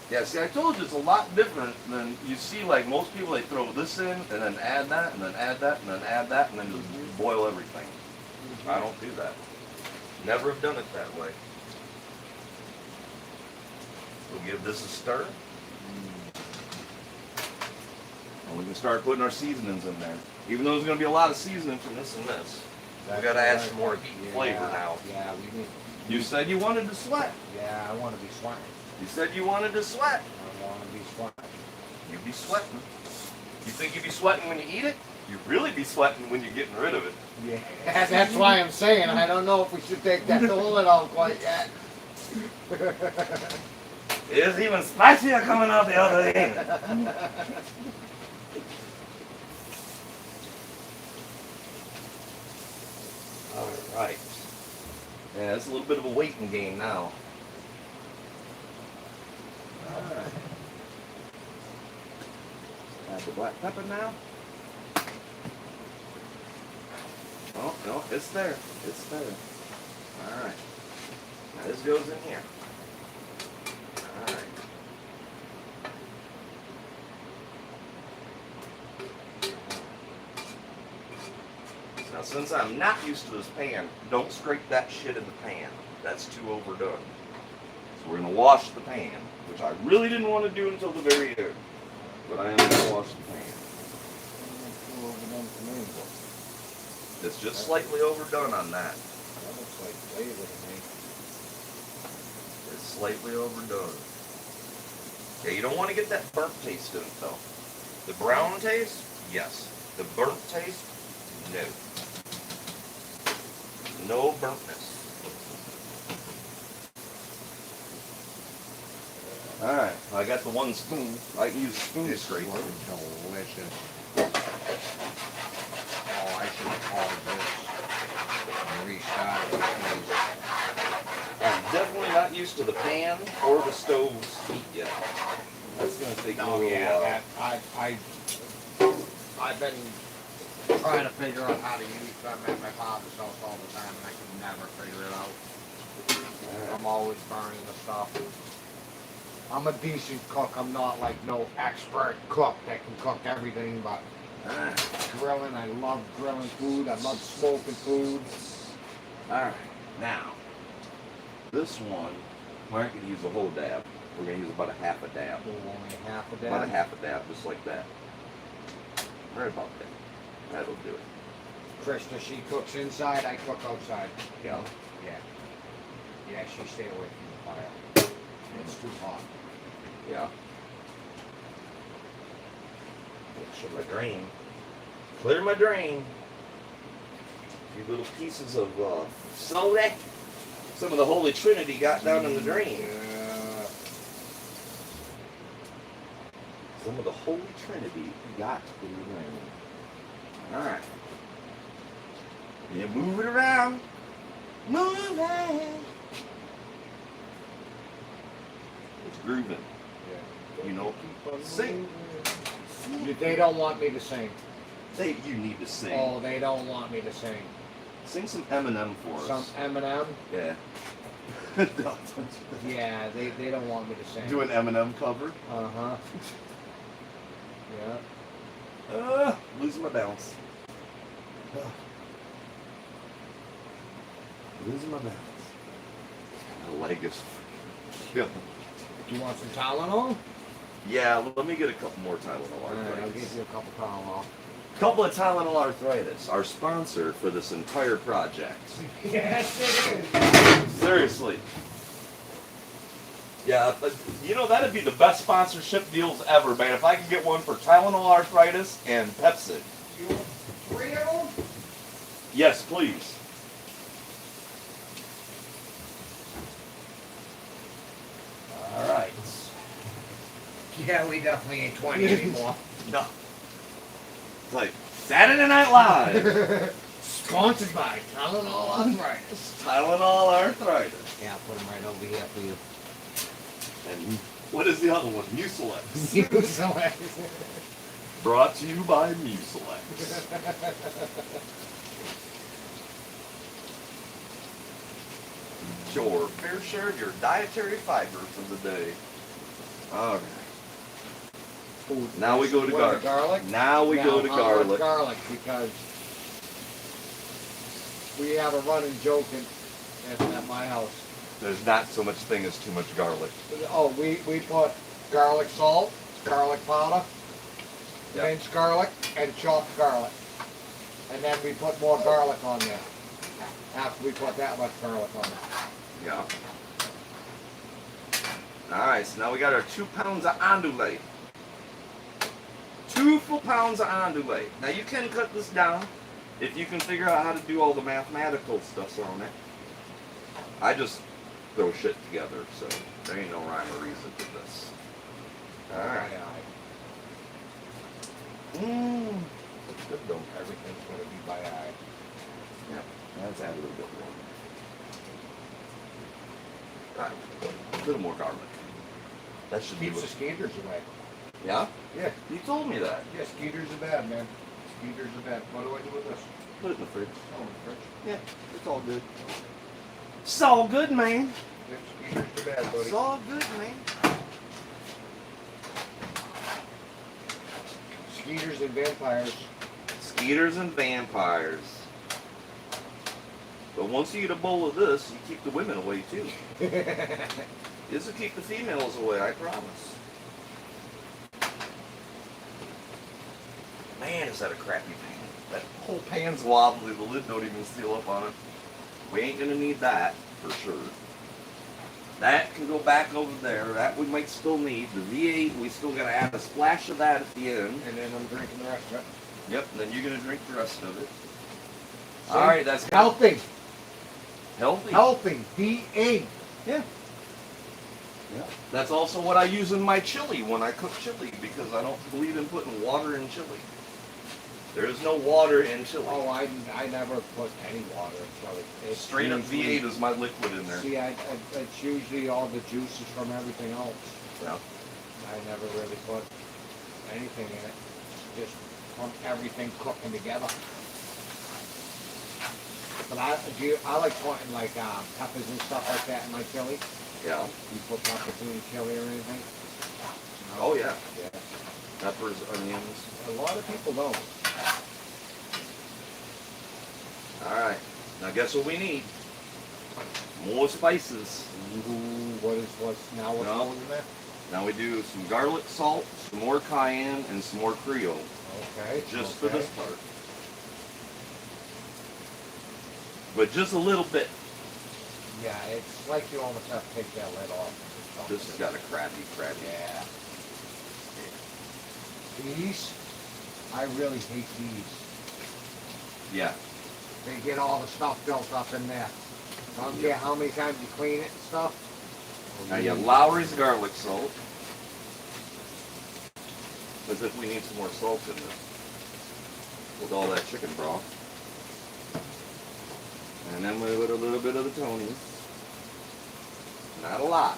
Yeah, see, I told you it's a lot different than you see. Like most people, they throw this in and then add that and then add that and then add that and then just boil everything. I don't do that. Never have done it that way. We'll give this a stir. And we can start putting our seasonings in there. Even though there's going to be a lot of seasoning from this and this. That's gotta add right. some more heat and flavor now. Yeah, we need. You said you wanted to sweat. Yeah, I want to be sweating. You said you wanted to sweat. I want to be sweating. You'd be sweating. You think you'd be sweating when you eat it? You'd really be sweating when you're getting rid of it. Yeah, that's why I'm saying I don't know if we should take that toilet out quite yet. It's even spicier coming out the other end. Alright. Yeah, it's a little bit of a waiting game now. Alright. Add the black pepper now. Oh, no, it's there. It's there. Alright. Now this goes in here. Alright. Now since I'm not used to this pan, don't scrape that shit in the pan. That's too overdone. So we're gonna wash the pan, which I really didn't want to do until the very end. But I am gonna wash the pan. It's just slightly overdone on that. That looks like flavor to me. It's slightly overdone. Okay, you don't want to get that burnt taste in it though. The brown taste, yes. The burnt taste, no. No burntness. Alright, I got the one spoon. I can use a spoon to This scrape. is delicious. Oh, I should have called this and restarted it. I'm definitely not used to the pan or the stove's heat yet. That's gonna take me a Oh little yeah, while. I've been trying to figure out how to use them at my father's house all the time, and I can never figure it out. I'm always burning the stuff. I'm a decent cook. I'm not like no expert cook that can cook everything, but grilling, I love grilling food. I love smoking food. Alright, now, this one, we're not going to use a whole dab. We're going to use about a half a dab. Only half a day. About a half a dab, just like that. Right about that. That'll do it. Krista, she cooks inside, I cook outside. Yeah. Yeah. Yeah, she stay away from the fire. It's too hot. Yeah. Show my drain. Clear my drain. A few little pieces of soda. Some of the Holy Trinity got down in the drain. Some of the Holy Trinity got in the drain. Alright. Yeah, move it around. Move it. It's grooving. You know, sing. They don't want me to sing. You need to sing. Oh, they don't want me to sing. Sing some Eminem for us. Some Eminem? Yeah. Yeah, they don't want me to sing. Do an Eminem cover. Uh-huh. Yeah. Losing my balance. Losing my balance. My leg is killing. You want some Tylenol? Yeah, let me get a couple more Tylenol Alright, I'll arthritis. give you a couple Tylenol. Couple of Tylenol arthritis, our sponsor for this entire project. Yes, it is. Seriously. Yeah, but, you know, that'd be the best sponsorship deals ever, man. If I could get one for Tylenol arthritis and Pepsi. You want 3 of them? Yes, please. All right. Yeah, we definitely ain't 20 anymore. No. It's like Saturday Night Live. Sponsored by Tylenol Arthritis. Tylenol arthritis. Yeah, I'll put them right over here for you. And what is the other one? Mucilex. You Brought to you by Mucilex. Your fair share of your dietary fibers of the day. Alright. Now we go to What, garlic. Now we go to I'll garlic. put garlic because we have a running joke at my house. There's not so much thing as too much garlic. Oh, we put garlic salt, garlic powder, Yep. minced garlic, and chopped garlic. And then we put more garlic on there. After we put that much garlic on it. Yeah. Alright, so now we got our 2 pounds of andouille. 2 full pounds of andouille. Now you can cut this down if you can figure out how to do all the mathematical stuff on it. I just throw shit together, so there ain't no rhyme or reason to this. Alright. That's good though. Everything's going to be by eye. Yeah, let's add a little bit more. Alright, a little more garlic. That should Keeps be the skeeters away. Yeah? Yeah. You told me that. Yeah, skeeters are bad, man. Skeeters are bad. What do I do with this? Put it in the fridge. Oh, in the fridge. Yeah, it's all good. It's all good, man. Yeah, skeeters are bad, buddy. It's all good, man. Skeeters and vampires. Skeeters and vampires. But once you get a bowl of this, you keep the women away too. This will keep the females away, I promise. Man, is that a crappy pan. That whole pan's wobbly, the lid don't even seal up on it. We ain't gonna need that, for sure. That can go back over there. That we might still need. The V8, we still gotta add a splash of that at the end. And then I'm drinking the rest of it. Yep, and then you're gonna drink the rest of it. See? Alright, that's Healthy. healthy. Healthy. V8. Yeah. Yeah. That's also what I use in my chili when I cook chili, because I don't believe in putting water in chili. There is no water in chili. Oh, I never put any water in chili. It's Straight up usually- V8 is my liquid in there. See, it's usually all the juices from everything else. Yeah. I never really put anything in it. Just from everything cooking together. But I like putting like peppers and stuff like that in my chili. Yeah. You put peppers in chili or anything? No? Oh yeah. Yeah. Peppers, onions. A lot of people don't. Alright. Now guess what we need? More spices. What's No. going in there? Now we do some garlic salt, some more cayenne, and some more Creole. Okay. Just okay. for this part. But just a little bit. Yeah, it's like you almost have to take that lid off. This has got a crabby. Yeah. These, I really hate these. Yeah. They get all the stuff built up in there. I don't care how many times you clean it and stuff. Now you have Lowry's garlic salt. As if we need some more salt in this. With all that chicken broth. And then we put a little bit of the Tony. Not a lot.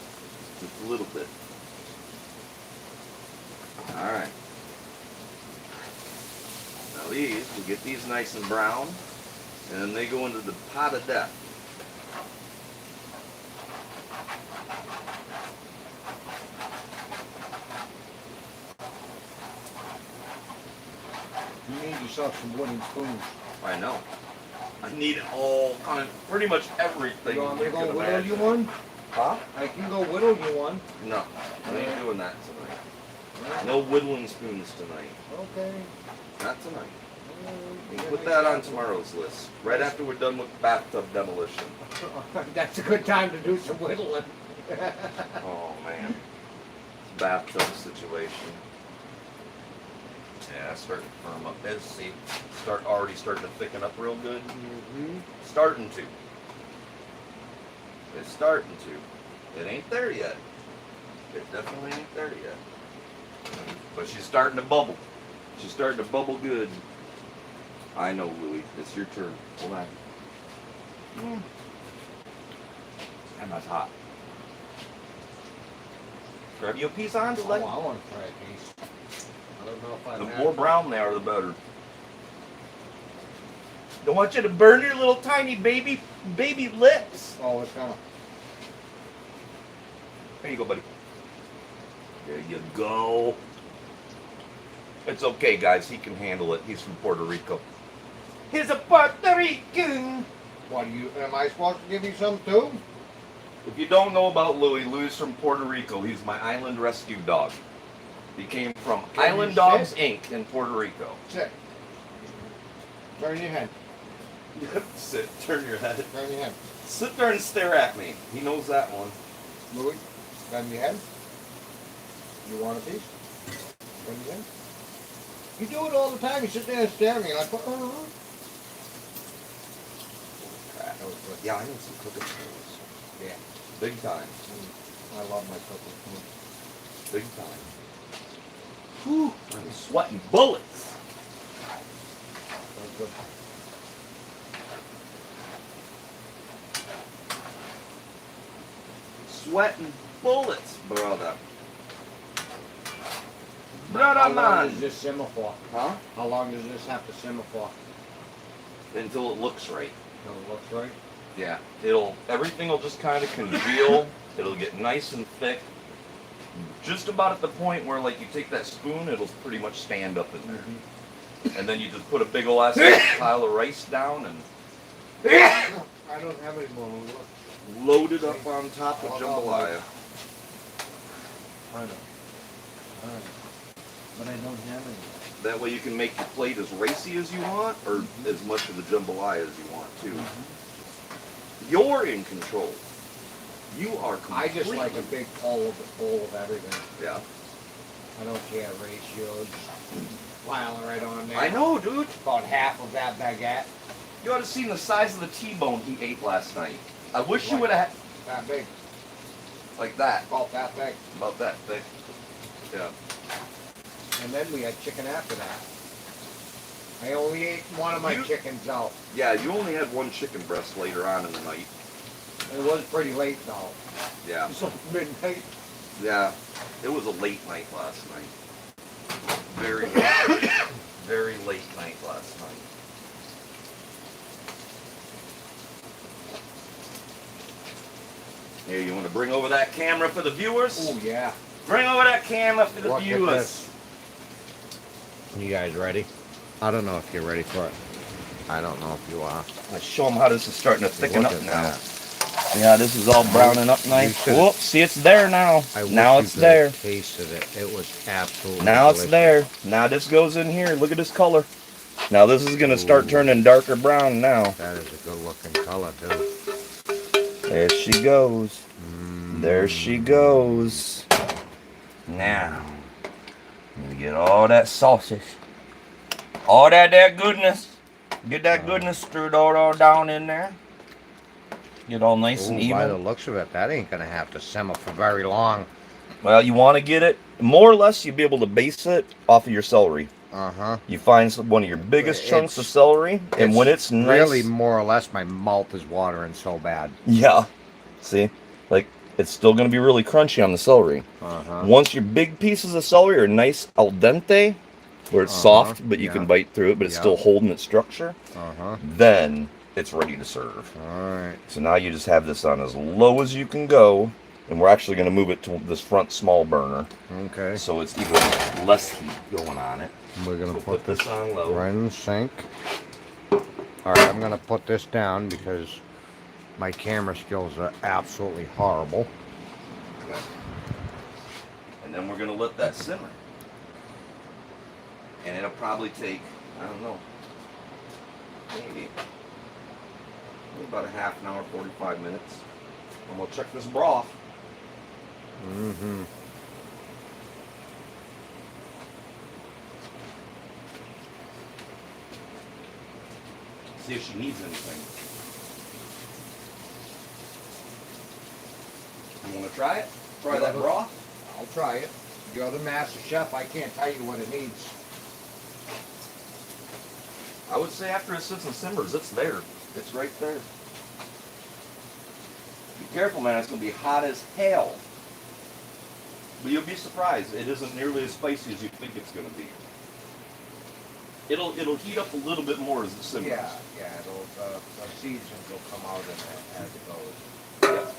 Just a little bit. Alright. Now these, we get these nice and brown. And then they go into the pot of death. You need yourself some wooden spoons. I know. I need all kind of, pretty much everything You want me to you go can whittle imagine. you one? Huh? I can go whittle you one. No, I ain't doing that tonight. No whittling spoons tonight. Okay. Not tonight. We'll put that on tomorrow's list. Right after we're done with bathtub demolition. That's a good time to do some whittling. Oh man. Bathtub situation. Yeah, starting to firm up. As see, already starting to thicken up real good. Mm-hmm. Starting to. It's starting to. It ain't there yet. It definitely ain't there yet. But she's starting to bubble. She's starting to bubble good. I know, Louie. It's your turn. Hold on. And that's hot. Grab you a piece on to Oh, I let. want to try a piece. I don't know if I've The had more brown they are, the better. Don't want you to burn your little tiny baby lips. Oh, it's gonna. There you go, buddy. There you go. It's okay, guys. He can handle it. He's from Puerto Rico. He's a Puerto Rican. What am I supposed to give you some too? If you don't know about Louie, Louie's from Puerto Rico. He's my island rescue dog. He came from Can you Island Dogs sit? Inc. in Puerto Rico. Sit. Turn your head. Sit, turn your head. Turn your head. Sit there and stare at me. He knows that one. Louis, turn your head. You want a piece? Turn your head. You do it all the time. You sit there and stare at me like, oh. Crap. That was good. Yeah, I need some cooking tools. Yeah. Big time. I love my cooking food. Big time. Whew. I'm sweating bullets. That was good. Sweating bullets, brother. How Brother long man. does this simmer for? Huh? How long does this have to simmer for? Until it looks right. Till it looks right? Yeah. Everything will just kind of congeal. It'll get nice and thick. Just about at the point where, like, you take that spoon, it'll pretty much stand up in there. Mm-hmm. And then you just put a big old ass pile of rice down and I don't have any more. Look. load it up on top of jambalaya. I know. But I don't have any. That way you can make your plate as racy as you want, or as much of the jambalaya as you want, too. You're in control. You are I completely... just like a big bowl of everything. Yeah. I don't care ratios. Pile it right on there. I know, dude. About half of that baguette. You ought to have seen the size of the T-bone he ate last night. I wish you would have... That big. Like that. About that big. About that thick. Yeah. And then we had chicken after that. I only ate one of my chickens out. Yeah, you only had one chicken breast later on in the night. It was pretty late though. Yeah. It was like midnight. Yeah. It was a late night last night. Very late. Very late night last night. Here, you want to bring over that camera for the viewers? Oh yeah. Bring over that camera for the Look at viewers. this. You guys ready? I don't know if you're ready for it. I don't know if you are. Let's show them how this is starting to thicken Look up at now. that. Yeah, this is all browning up nice. Whoop, see, it's there now. Now it's there. Tasted it. It was absolutely Now it's delicious. there. Now this goes in here. Look at this color. Now this is going to start turning darker brown now. That is a good looking color too. There she goes. There she goes. Now, I'm going to get all that sausage. All that goodness. Get that goodness stirred all down in there. Get all nice and By the even. looks of it, that ain't gonna have to simmer for very long. Well, you want to get it, more or less, you'll be able to base it off of your celery. Uh-huh. You find one of your biggest chunks of celery, and when it's nice... Really, more or less, my mouth is watering so bad. Yeah. See? Like, it's still going to be really crunchy on the celery. Uh-huh. Once your big pieces of celery are nice al dente, where it's soft, but you can bite through it, but it's still holding its structure, then it's ready to serve. Alright. So now you just have this on as low as you can go, and we're actually going to move it to this front small burner. Okay. So it's even less heat going on it. We're going to We'll put this on low. right in the sink. Alright, I'm going to put this down because my camera skills are absolutely horrible. Okay. And then we're going to let that simmer. And it'll probably take, I don't know, maybe about a half an hour, 45 minutes. And we'll check this broth. Mm-hmm. See if she needs anything. You want to try it? Try that broth? I'll try it. You're the master chef. I can't tell you what it needs. I would say after it sits and simmers, it's there. It's right there. Be careful, man. It's going to be hot as hell. But you'll be surprised. It isn't nearly as spicy as you think it's going to be. It'll heat up a little bit more as it simmers. Yeah, the seasons will come out in it as it goes. Yep.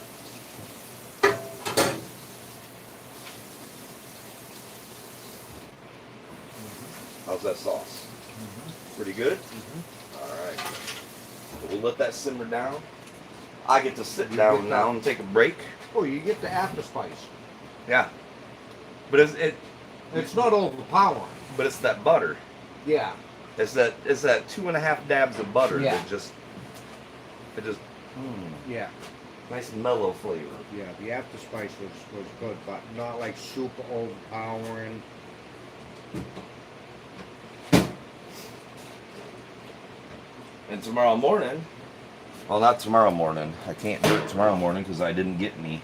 How's that sauce? Pretty good? All right. So we'll let that simmer down. I get to sit down now and take a break. Oh, you get the after spice. Yeah. But It's not overpowering. but it's that butter. Yeah. It's that 2.5 dabs of butter Yeah. that just It just, Yeah, nice mellow flavor. yeah. The after spice was good, but not like super overpowering. And tomorrow morning, well, not tomorrow morning. I can't do it tomorrow morning because I didn't get any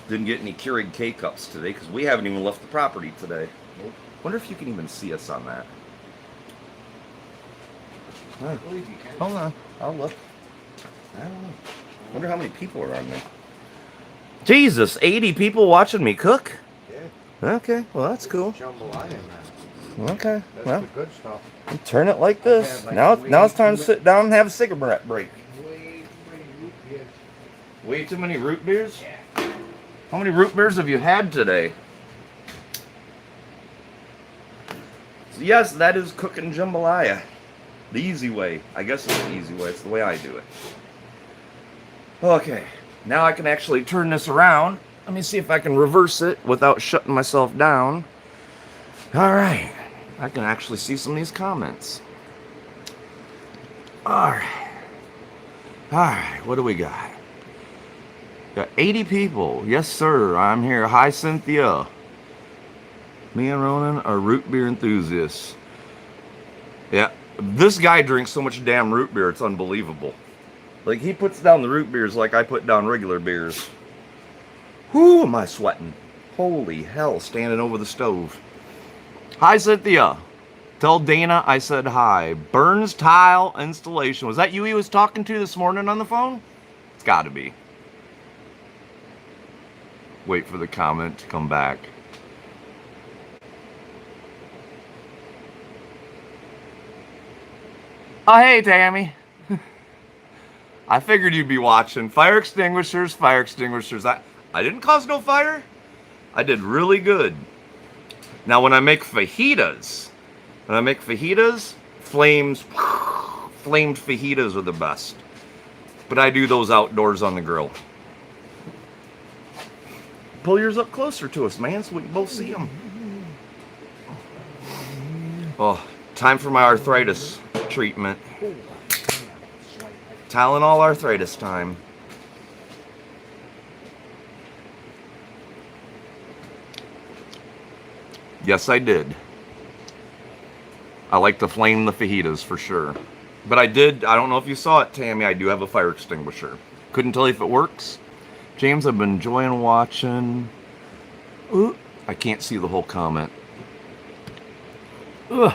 Keurig K-Cups today because we haven't even left the property today. Nope. Wonder if you can even see us on that. I believe you can. Hold on, I'll look. I don't know. Wonder how many people are on there. Jesus, 80 people watching me cook? Yeah. Okay, well that's cool. Jambalaya, man. Okay, That's well, the good stuff. you turn it like this. Like Now it's time to way sit down and have a cigarette break. Way too many root beers. Way too many root beers? Yeah. How many root beers have you had today? So yes, that is cooking jambalaya. The easy way. I guess it's the easy way. It's the way I do it. Okay, now I can actually turn this around. Let me see if I can reverse it without shutting myself down. All right, I can actually see some of these comments. All right, what do we got? Got 80 people. Yes, sir, I'm here. Hi, Cynthia. Me and Ronan are root beer enthusiasts. Yeah, this guy drinks so much damn root beer, it's unbelievable. Like, he puts down the root beers like I put down regular beers. Whoo, am I sweating? Holy hell, standing over the stove. Hi, Cynthia. Tell Dana I said hi. Burns Tile Installation. Was that you he was talking to this morning on the phone? It's got to be. Wait for the comment to come back. Oh, hey, Tammy. I figured you'd be watching. Fire extinguishers, fire extinguishers. I didn't cause no fire. I did really good. Now, when I make fajitas, flamed fajitas are the best. But I do those outdoors on the grill. Pull yours up closer to us, man, so we can both see them. Oh, time for my arthritis treatment. Tylenol arthritis time. Yes, I did. I like to flame the fajitas for sure. But I don't know if you saw it, Tammy, I do have a fire extinguisher. Couldn't tell you if it works. James, I've been enjoying watching. Ooh, I can't see the whole comment. Ugh.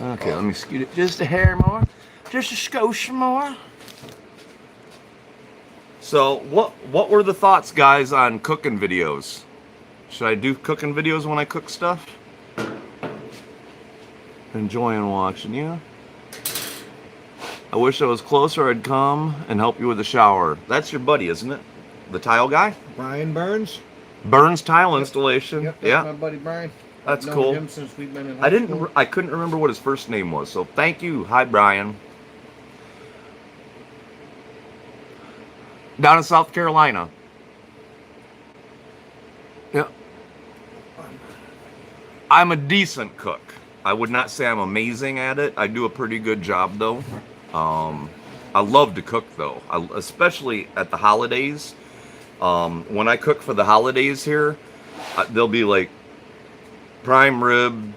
Okay, let me scoot it just a hair more. Just a skosh more. So, what were the thoughts, guys, on cooking videos? Should I do cooking videos when I cook stuff? Enjoying watching you. I wish I was closer. I'd come and help you with the shower. That's your buddy, isn't it? The tile guy? Brian Burns. Burns Tile Installation. Yep, that's yeah, my buddy Brian. that's I've cool. known him since we've been in high school. I couldn't remember what his first name was. So thank you. Hi, Brian. Down in South Carolina. Yeah. I'm a decent cook. I would not say I'm amazing at it. I do a pretty good job, though. I love to cook, though, especially at the holidays. When I cook for the holidays here, there'll be like prime rib,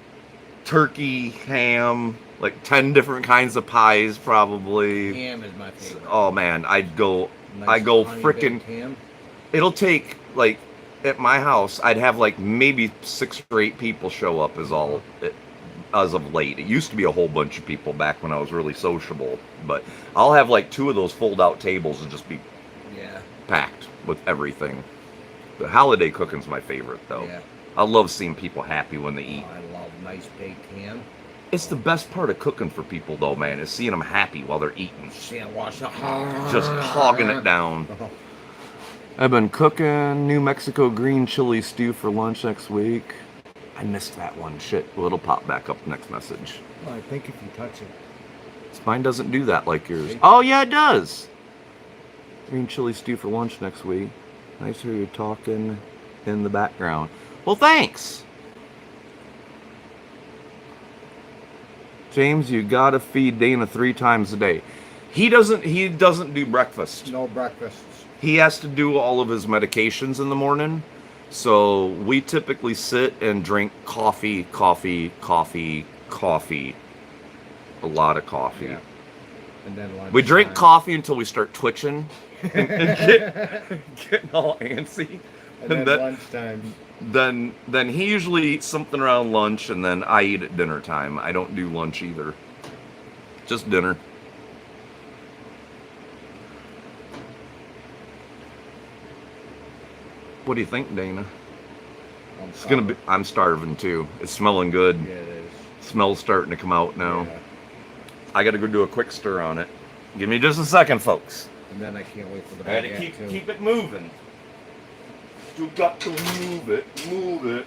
turkey, ham, like 10 different kinds of pies, probably. Ham is my favorite. Oh man, I go Nice freaking. ham. It'll take like at my house, I'd have like maybe 6 or 8 people show up as of late. It used to be a whole bunch of people back when I was really sociable, but I'll have like 2 of those fold-out tables and just be packed with everything. The holiday cooking's my favorite, though. Yeah. I love seeing people happy when they eat. Oh, I love nice baked ham. It's the best part of cooking for people, though, man, is seeing them happy while they're eating. Just hogging it down. I've been cooking New Mexico green chili stew for lunch next week. I missed that one. Shit. Well, it'll pop back up next message. Well, I think if you touch it. Mine doesn't do that like yours. Oh, yeah, it does. Green chili stew for lunch next week. Nice to hear you talking in the background. Well, thanks. James, you gotta feed Dana 3 times a day. He doesn't do breakfast. No breakfasts. He has to do all of his medications in the morning. So we typically sit and drink coffee. A lot of coffee. Yeah. And then lunch. We drink coffee until we start twitching and getting all antsy. And then lunchtime. Then he usually eats something around lunch, and then I eat at dinner time. I don't do lunch either. Just dinner. What do you think, Dana? I'm starving too. It's smelling good. Yeah, it is. Smell's starting to come out now. Yeah. I got to go do a quick stir on it. Give me just a second, folks. And then I can't wait for the I got to keep it moving. You got to move it. I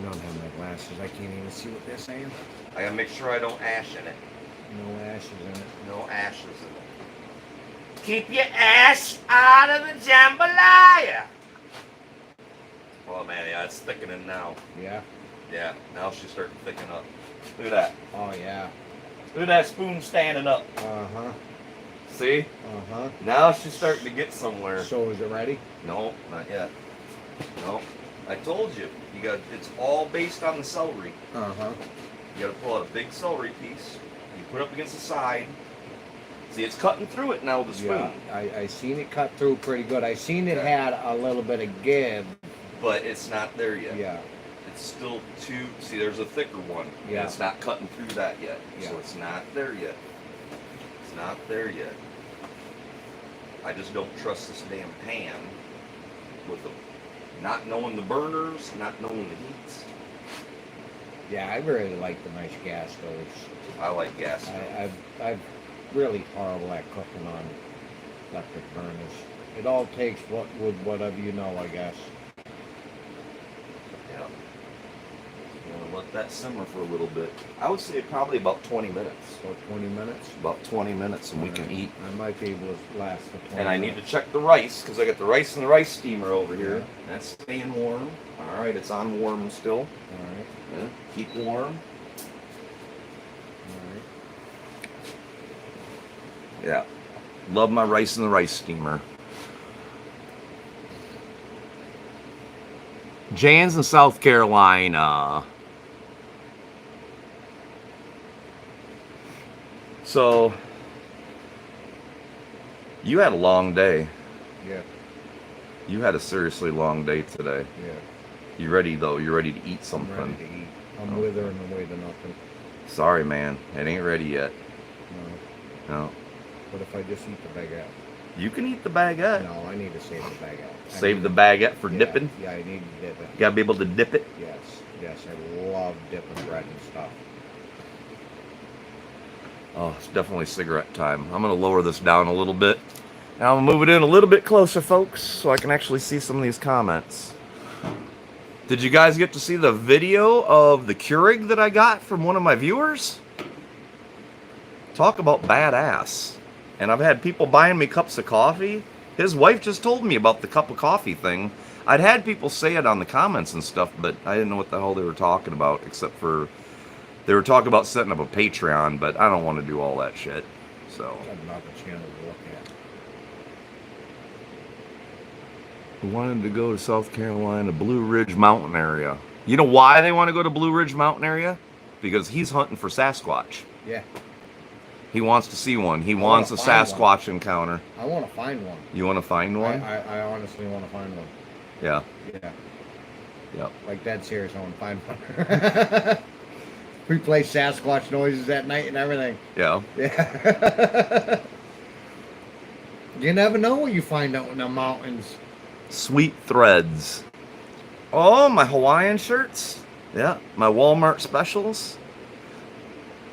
don't have my glasses. I can't even see what they're saying. I got to make sure I don't ash in it. No ashes in it. No ashes in it. Keep your ash out of the jambalaya. Oh man, yeah, it's thickening now. Yeah. Yeah, now she's starting to thicken up. Look at that. Oh yeah. Look at that spoon standing up. Uh-huh. See? Uh-huh. Now she's starting to get somewhere. So is it ready? No, not yet. No. I told you, it's all based on the celery. Uh-huh. You gotta pull out a big celery piece. You put it up against the side. See, it's cutting through it now with the spoon. Yeah, I seen it cut through pretty good. I seen it had a little bit of give. But it's not there yet. Yeah. It's still too, see, there's a thicker one. Yeah. And it's not cutting through that yet. Yeah. So it's not there yet. It's not there yet. I just don't trust this damn pan with the, not knowing the burners, not knowing the heats. Yeah, I really like the nice gas stoves. I like gas. I've really horrible at cooking on electric burners. It all takes whatever you know, I guess. Yeah. You want to let that simmer for a little bit. I would say probably about 20 minutes. So 20 minutes? About 20 minutes and we can eat. I might be able to last for 20 And I need minutes. to check the rice because I got the rice in the rice steamer over here. Yeah. That's staying warm. All right, it's on warm still. All right. Yeah, keep warm. All right. Yeah. Love my rice in the rice steamer. Jan's in South Carolina. So, you had a long day. Yeah. You had a seriously long day today. Yeah. You ready though? You ready to eat I'm something? ready to eat. I'm withering away to nothing. Sorry, man. It ain't ready yet. No. No. What if I just eat the baguette? You can eat the baguette. No, I need to save the baguette. Save the baguette for dipping. Yeah, I need to dip it. You gotta be able to dip it. Yes, yes, I love dipping bread and stuff. Oh, it's definitely cigarette time. I'm gonna lower this down a little bit. And I'm gonna move it in a little bit closer, folks, so I can actually see some of these comments. Did you guys get to see the video of the Keurig that I got from one of my viewers? Talk about badass. And I've had people buying me cups of coffee. His wife just told me about the cup of coffee thing. I'd had people say it on the comments and stuff, but I didn't know what the hell they were talking about, except for they were talking about setting up a Patreon, but I don't want to do all that shit. So I've not the channel to look at. wanted to go to South Carolina, Blue Ridge Mountain area. You know why they want to go to Blue Ridge Mountain area? Because he's hunting for Sasquatch. Yeah. He wants to see one. He wants a find Sasquatch encounter. I want to find one. You want to find one? I honestly want to find one. Yeah. Yeah. Yep. Like dead serious, I want to find one. We play Sasquatch noises at night and everything. Yeah. Yeah. You never know what you find out in the mountains. Sweet threads. Oh, my Hawaiian shirts. Yeah. My Walmart specials.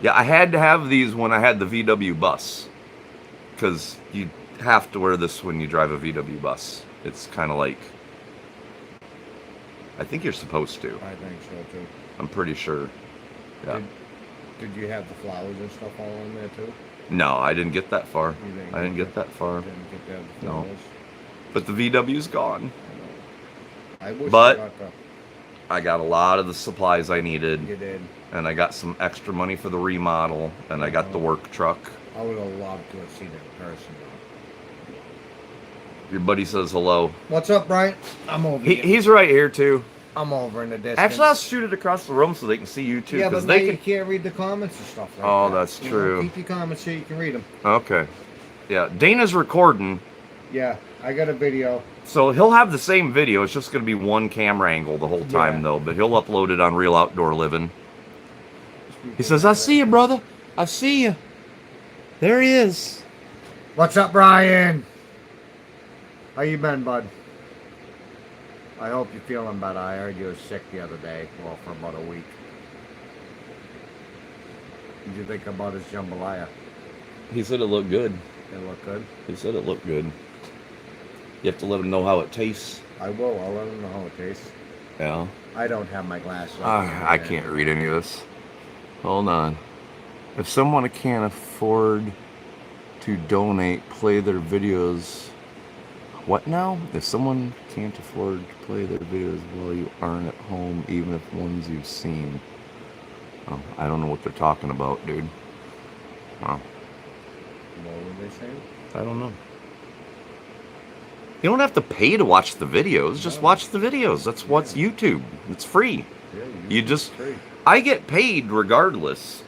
Yeah, I had to have these when I had the VW bus. Because you have to wear this when you drive a VW bus. It's kind of like... I think you're supposed to. I think so too. I'm pretty sure. Yeah. Did you have the flowers and stuff all on there too? No, I didn't get that far. You didn't I didn't get that far. Didn't get that No. flowers? But the VW's gone. I wish But- I got the... I got a lot of the supplies I needed. You did. and I got some extra money for the remodel, and I got the work truck. I would have loved to have seen it in person. Your buddy says hello. What's up, Brian? I'm over here. He's right here too. I'm over in the distance. Actually, I'll shoot it across the room so they can see you too. Yeah, but they you can't read the comments and stuff like that. Oh, that's true. Keep your comments so you can read them. Okay. Yeah, Dana's recording. Yeah, I got a video. So he'll have the same video. It's just going to be one camera angle the whole time, though. But he'll upload it on Real Outdoor Living. He says, I see you, brother. I see you. There he is. What's up, Brian? How you been, bud? I hope you're feeling better. I heard you were sick the other day. Well, for about a week. What did you think about his jambalaya? He said it looked good. It looked good? He said it looked good. You have to let him know how it tastes. I will. I'll let him know how it tastes. Yeah. I don't have my glasses. I can't read any of this. Hold on. If someone can't afford to donate, play their videos. What now? If someone can't afford to play their videos while you aren't at home, even if ones you've seen. Oh, I don't know what they're talking about, dude. Oh. What were they saying? I don't know. You don't have to pay to watch the videos. Just watch the videos. That's what's YouTube. It's free. Yeah, You just... free. I get paid regardless.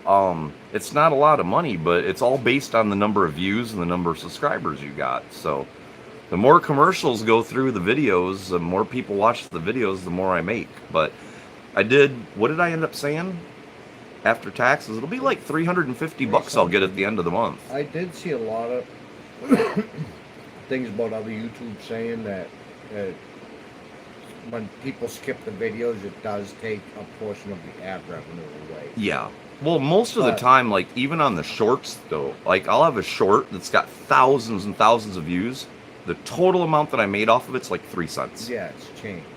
It's not a lot of money, but it's all based on the number of views and the number of subscribers you got. So the more commercials go through the videos, the more people watch the videos, the more I make. But what did I end up saying? After taxes, it'll be like $350 I'll get at the end of the month. I did see a lot of things about other YouTube saying that when people skip the videos, it does take a portion of the ad revenue away. Yeah. Well, most of the time, like even on the shorts though, like I'll have a short that's got thousands and thousands of views. The total amount that I made off of it's like 3 cents. Yeah, it's changed.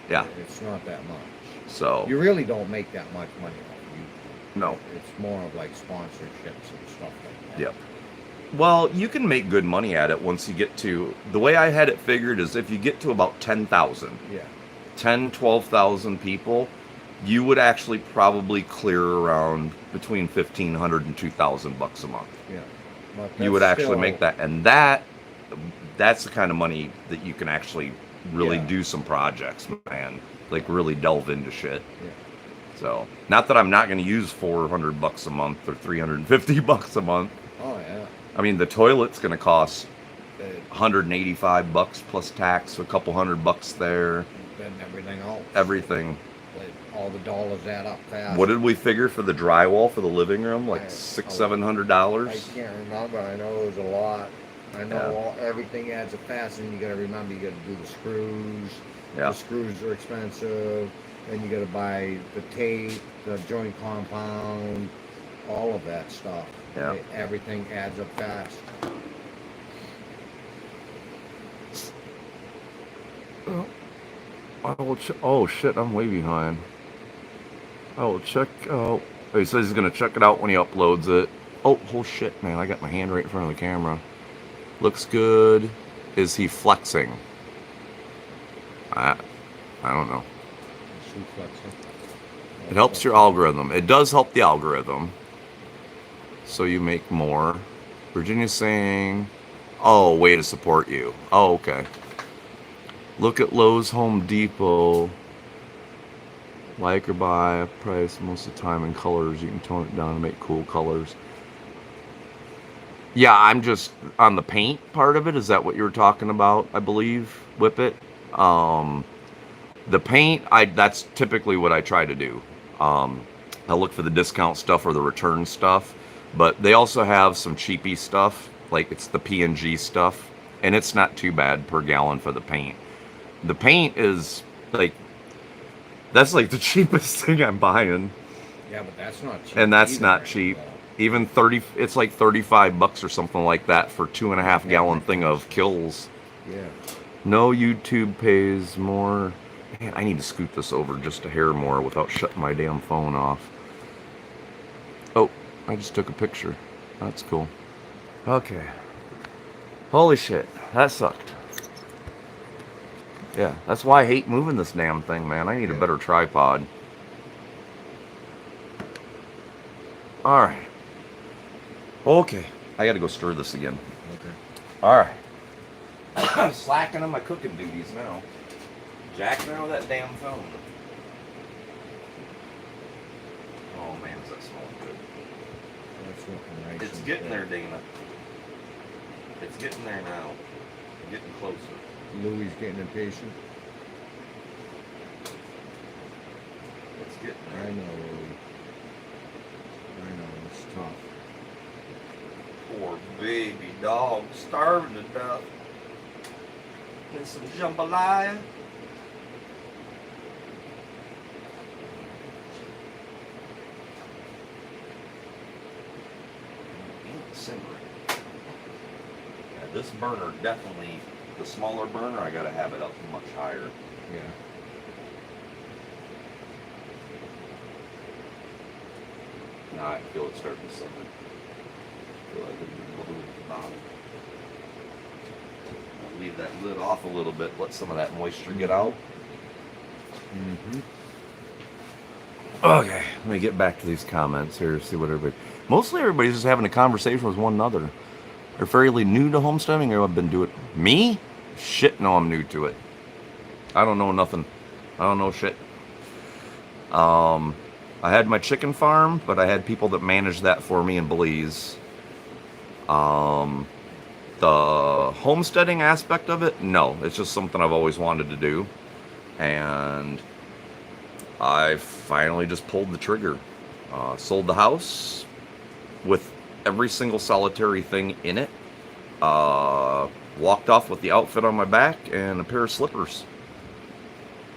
Yeah. It's not that much. So you really don't make that much money off of YouTube. No. It's more of like sponsorships and stuff like that. Yep. Well, you can make good money at it once you get to, the way I had it figured is if you get to about 10,000. Yeah. 10, 12,000 people, you would actually probably clear around between $1,500 and $2,000 a month. Yeah. But You would actually still, make that, and that's the kind of money that you can actually really do some projects, man. Like really delve into shit. Yeah. So, not that I'm not going to use $400 a month or $350 a month. Oh yeah. I mean, the toilet's going to cost $185 plus tax, a couple $100 there. Then everything else. Everything. Like, all the dollars add up fast. What did we figure for the drywall for the living room? Like $600-700? I can't remember. I know it was a lot. I know everything adds up fast, and you got to remember you got to do the screws. Yeah. The screws are expensive. Then you got to buy the tape, the joint compound, all of that stuff. Yeah. Everything adds up fast. Oh shit, I'm way behind. I will check out. Oh, he says he's gonna check it out when he uploads it. Oh shit, man! I got my hand right in front of the camera. Looks good. Is he flexing? I don't know. It helps your algorithm. It does help the algorithm. So you make more. Virginia's saying, oh, way to support you. Oh, okay. Look at Lowe's, Home Depot. Like or buy price most of the time in colors. You can tone it down and make cool colors. Yeah, I'm just on the paint part of it. Is that what you were talking about? I believe, Whippet. The paint, that's typically what I try to do. I look for the discount stuff or the return stuff, but they also have some cheapy stuff, like it's the P&G stuff, and it's not too bad per gallon for the paint. The paint is like, that's like the cheapest thing I'm buying. Yeah, but that's not cheap. And that's either, not cheap. Even it's like $35 or something like that for 2.5 gallon thing of Kills. Yeah. No YouTube pays more. Man, I need to scoot this over just a hair more without shutting my damn phone off. Oh, I just took a picture. That's cool. Okay. Holy shit, that sucked. Yeah, that's why I hate moving this damn thing, man. I need a better tripod. All right. Okay. I got to go stir this again. Okay. All right. I'm slacking on my cooking duties now. Jacking out of that damn phone. Oh man, does that smell good? That's looking nice. It's getting there, Dana. It's getting there now. Getting closer. Louie's getting impatient. It's getting I there. know, Louie. I know, it's tough. Poor baby dog, starving to death. And some jambalaya. Simmering. Yeah, this burner definitely, the smaller burner, I gotta have it up much higher. Yeah. Now I feel it starting to simmer. I feel like it's blue at the bottom. I'll leave that lid off a little bit, let some of that moisture get out. Mm-hmm. Okay, let me get back to these comments here, see what everybody... Mostly everybody's just having a conversation with one another. They're fairly new to homesteading, or have been doing... Me? Shit, no, I'm new to it. I don't know nothing. I don't know shit. I had my chicken farm, but I had people that managed that for me in Belize. The homesteading aspect of it, no. It's just something I've always wanted to do. And I finally just pulled the trigger. Sold the house with every single solitary thing in it. Walked off with the outfit on my back and a pair of slippers.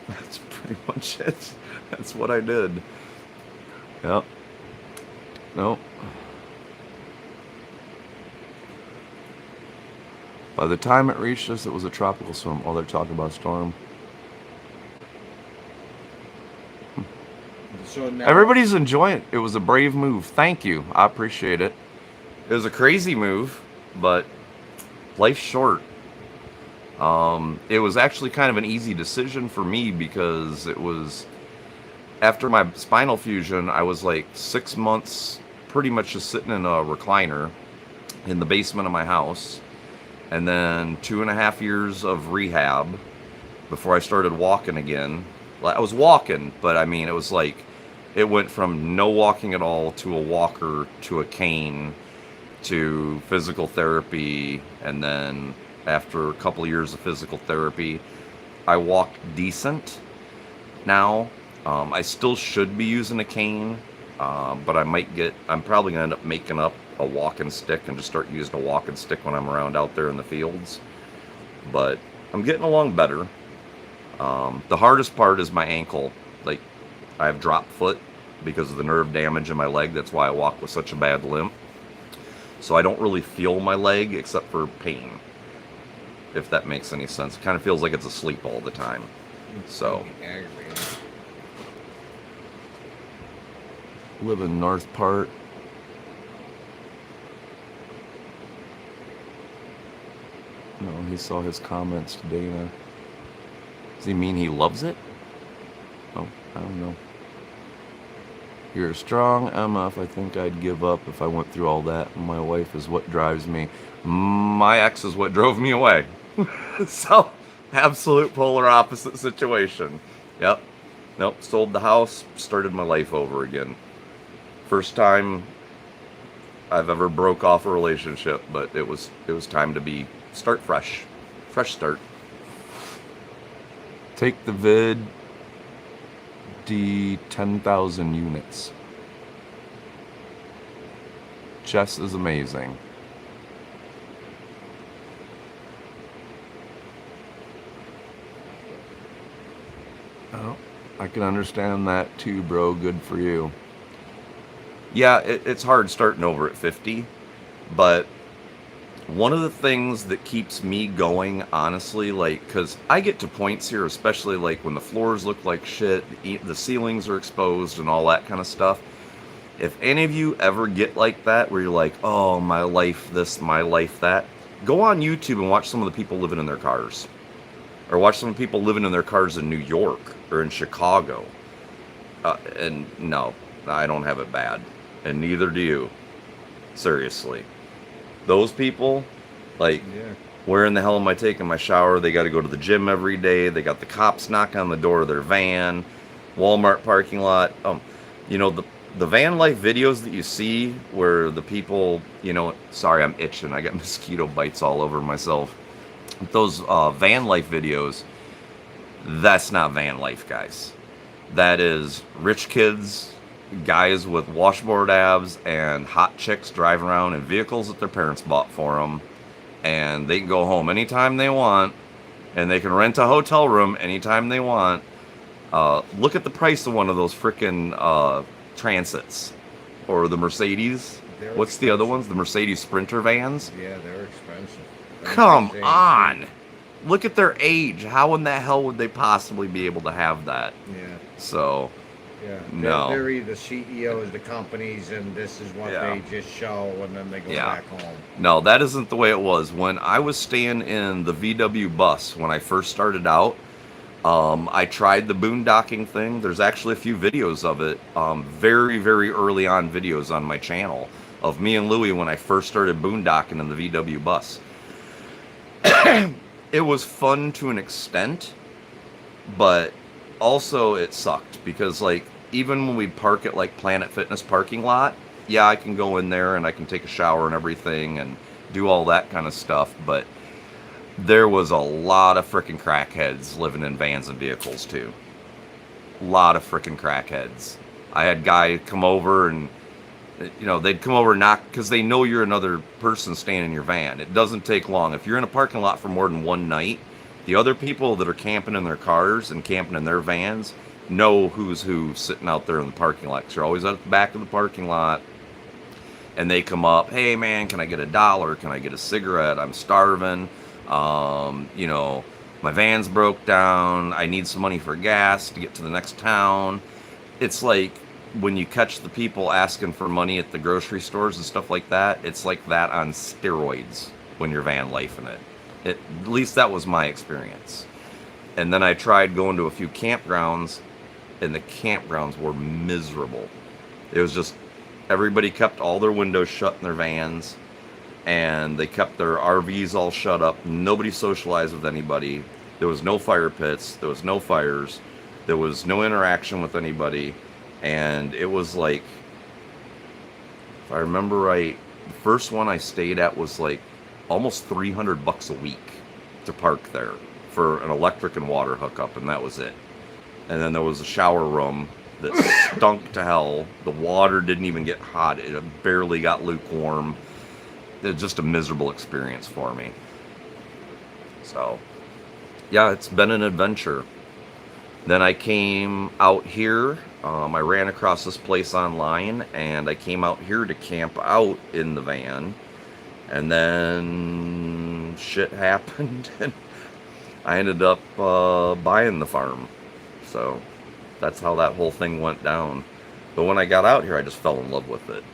That's pretty much it. That's what I did. Yep. Nope. By the time it reached us, it was a tropical storm. Oh, they're talking about a storm. So now, Everybody's enjoying it. It was a brave move. Thank you. I appreciate it. It was a crazy move, but life's short. It was actually kind of an easy decision for me because it was after my spinal fusion. I was like 6 months pretty much just sitting in a recliner in the basement of my house, and then 2.5 years of rehab before I started walking again. I was walking, but I mean, it was like it went from no walking at all to a walker to a cane to physical therapy, and then after a couple of years of physical therapy, I walk decent now. I still should be using a cane, but I'm probably gonna end up making up a walking stick and just start using a walking stick when I'm around out there in the fields. But I'm getting along better. The hardest part is my ankle. Like, I have drop foot because of the nerve damage in my leg. That's why I walk with such a bad limp. So I don't really feel my leg except for pain, if that makes any sense. It kind of feels like it's asleep all the time. So, live in North Part. No, he saw his comments to Dana. Does he mean he loves it? Oh, I don't know. You're a strong MF. I think I'd give up if I went through all that. My wife is what drives me. My ex is what drove me away. So, absolute polar opposite situation. Yep. Nope. Sold the house. Started my life over again. First time I've ever broke off a relationship, but it was time to start fresh. Fresh start. Take the vid. D 10,000 units. Chess is amazing. Oh, I can understand that too, bro. Good for you. Yeah, it's hard starting over at 50, but one of the things that keeps me going, honestly, like, because I get to points here, especially like when the floors look like shit, the ceilings are exposed and all that kind of stuff. If any of you ever get like that, where you're like, oh, my life this, my life that, go on YouTube and watch some of the people living in their cars. Or watch some people living in their cars in New York or in Chicago. And no, I don't have it bad. and neither do you. Seriously. Those people, like, where in the hell am I taking my shower? They got to go to the gym every day. They got the cops knocking on the door of their van, Walmart parking lot. You know, the van life videos that you see where the people, you know, sorry, I'm itching. I got mosquito bites all over myself. Those van life videos, that's not van life, guys. That is rich kids, guys with washboard abs, and hot chicks driving around in vehicles that their parents bought for them. And they can go home anytime they want, and they can rent a hotel room anytime they want. Look at the price of one of those frickin' Transits, or the Mercedes. What's the other ones? The Mercedes Sprinter vans? Yeah, they're expensive. Come on! Look at their age. How in the hell would they possibly be able to have that? Yeah. So, yeah. No. They're either CEOs, the companies, and this is what they just show, and then they go back home. No, that isn't the way it was. When I was staying in the VW bus when I first started out, I tried the boondocking thing. There's actually a few videos of it, very, very early on videos on my channel of me and Louie when I first started boondocking in the VW bus. It was fun to an extent, but also it sucked because, like, even when we park at like Planet Fitness parking lot, yeah, I can go in there and I can take a shower and everything and do all that kind of stuff, but there was a lot of frickin' crackheads living in vans and vehicles too. A lot of frickin' crackheads. I had guy come over and, you know, they'd come over and knock because they know you're another person staying in your van. It doesn't take long. If you're in a parking lot for more than one night, the other people that are camping in their cars and camping in their vans know who's who sitting out there in the parking lot. 'Cause you're always at the back of the parking lot, and they come up, hey man, can I get $1? Can I get a cigarette? I'm starving. You know, my van's broke down. I need some money for gas to get to the next town. It's like when you catch the people asking for money at the grocery stores and stuff like that, it's like that on steroids when you're van lifing it. At least that was my experience. And then I tried going to a few campgrounds, and the campgrounds were miserable. It was just, everybody kept all their windows shut in their vans, and they kept their RVs all shut up. Nobody socialized with anybody. There was no fire pits. There was no fires. There was no interaction with anybody. And it was like, if I remember right, the first one I stayed at was like almost $300 a week to park there for an electric and water hookup, and that was it. And then there was a shower room that stunk to hell. The water didn't even get hot. It barely got lukewarm. It was just a miserable experience for me. So, yeah, it's been an adventure. Then I came out here. I ran across this place online, and I came out here to camp out in the van. And then shit happened, and I ended up buying the farm. So that's how that whole thing went down. But when I got out here, I just fell in love with it.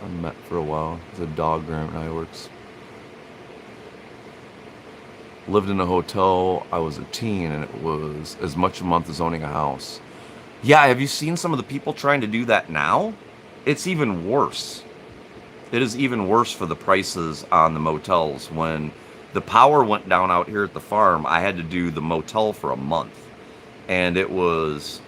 I met for a while. There's a dog Grant and I works. Lived in a hotel. I was a teen, and it was as much a month as owning a house. Yeah, have you seen some of the people trying to do that now? It's even worse. It is even worse for the prices on the motels. When the power went down out here at the farm, I had to do the motel for a month. And it was,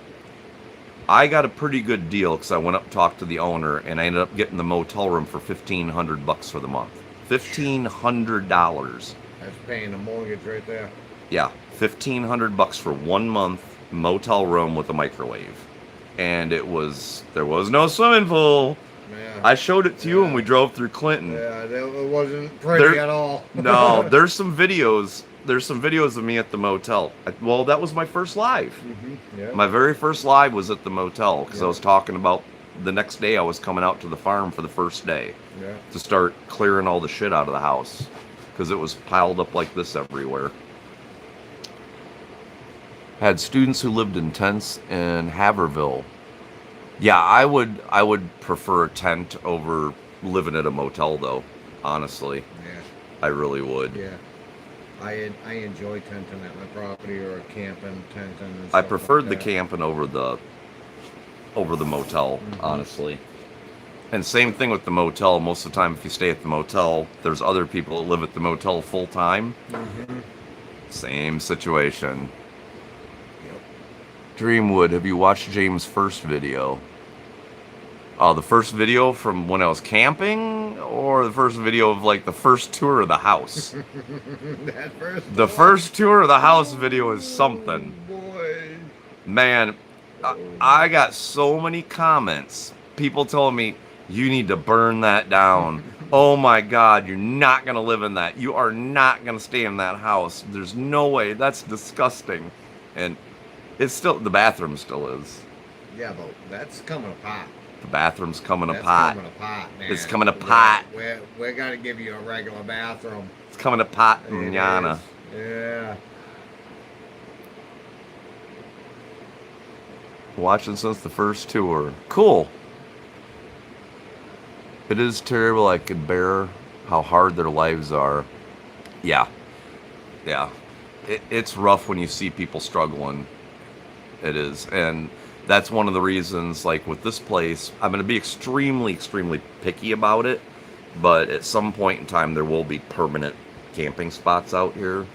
I got a pretty good deal because I went up and talked to the owner, and I ended up getting the motel room for $1,500 for the month. $1,500. That's paying a mortgage right there. Yeah, $1,500 for 1 month motel room with a microwave. And there was no swimming pool. Yeah. I showed it to you when we drove through Clinton. Yeah, it wasn't pretty at all. No, there's some videos. There's some videos of me at the motel. Well, that was my first live. Mm-hmm. Yeah. My very first live was at the motel because I was talking about the next day I was coming out to the farm for the first day to start clearing all the shit out of the house because it was piled up like this everywhere. Had students who lived in tents in Haverville. Yeah, I would prefer a tent over living at a motel though, honestly. Yeah. I really would. Yeah. I enjoy tenting at my property or camping, tenting. And I stuff preferred like the that. camping over the motel, honestly. And same thing with the motel. Most of the time, if you stay at the motel, there's other people that live at the motel full time. Same situation. Yep. Dreamwood, have you watched James' first video? The first video from when I was camping, or the first video of like the first tour of the house? The first tour of the house video is something. Boy. Man, I got so many comments. People telling me, you need to burn that down. Oh my God, you're not going to live in that. You are not going to stay in that house. There's no way. That's disgusting. And it's still, the bathroom still is. Yeah, but that's coming apart. The bathroom's coming That's apart. coming apart, man. It's coming apart. We're gonna give you a regular bathroom. It's coming apart, It manana. is. Yeah. Watching since the first tour. Cool. It is terrible. I could bear how hard their lives are. Yeah. Yeah. It's rough when you see people struggling. It is. And that's one of the reasons, like with this place, I'm going to be extremely, extremely picky about it. But at some point in time, there will be permanent camping spots out here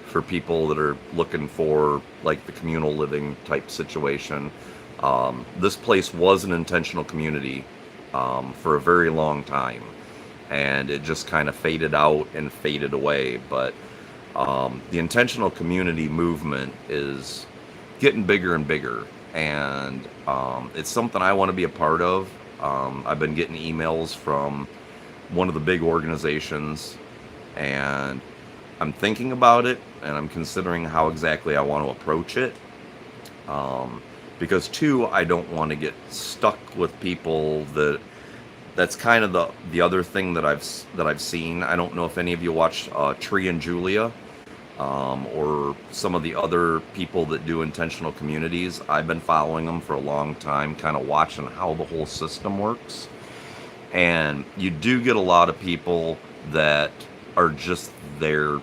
for people that are looking for like the communal living type situation. This place was an intentional community for a very long time, and it just kind of faded out and faded away. But the intentional community movement is getting bigger and bigger, and it's something I want to be a part of. I've been getting emails from one of the big organizations, and I'm thinking about it, and I'm considering how exactly I want to approach it. Because two, I don't want to get stuck with people that's kind of the other thing that I've seen. I don't know if any of you watch Tree and Julia, or some of the other people that do intentional communities. I've been following them for a long time, kind of watching how the whole system works. And you do get a lot of people that are just there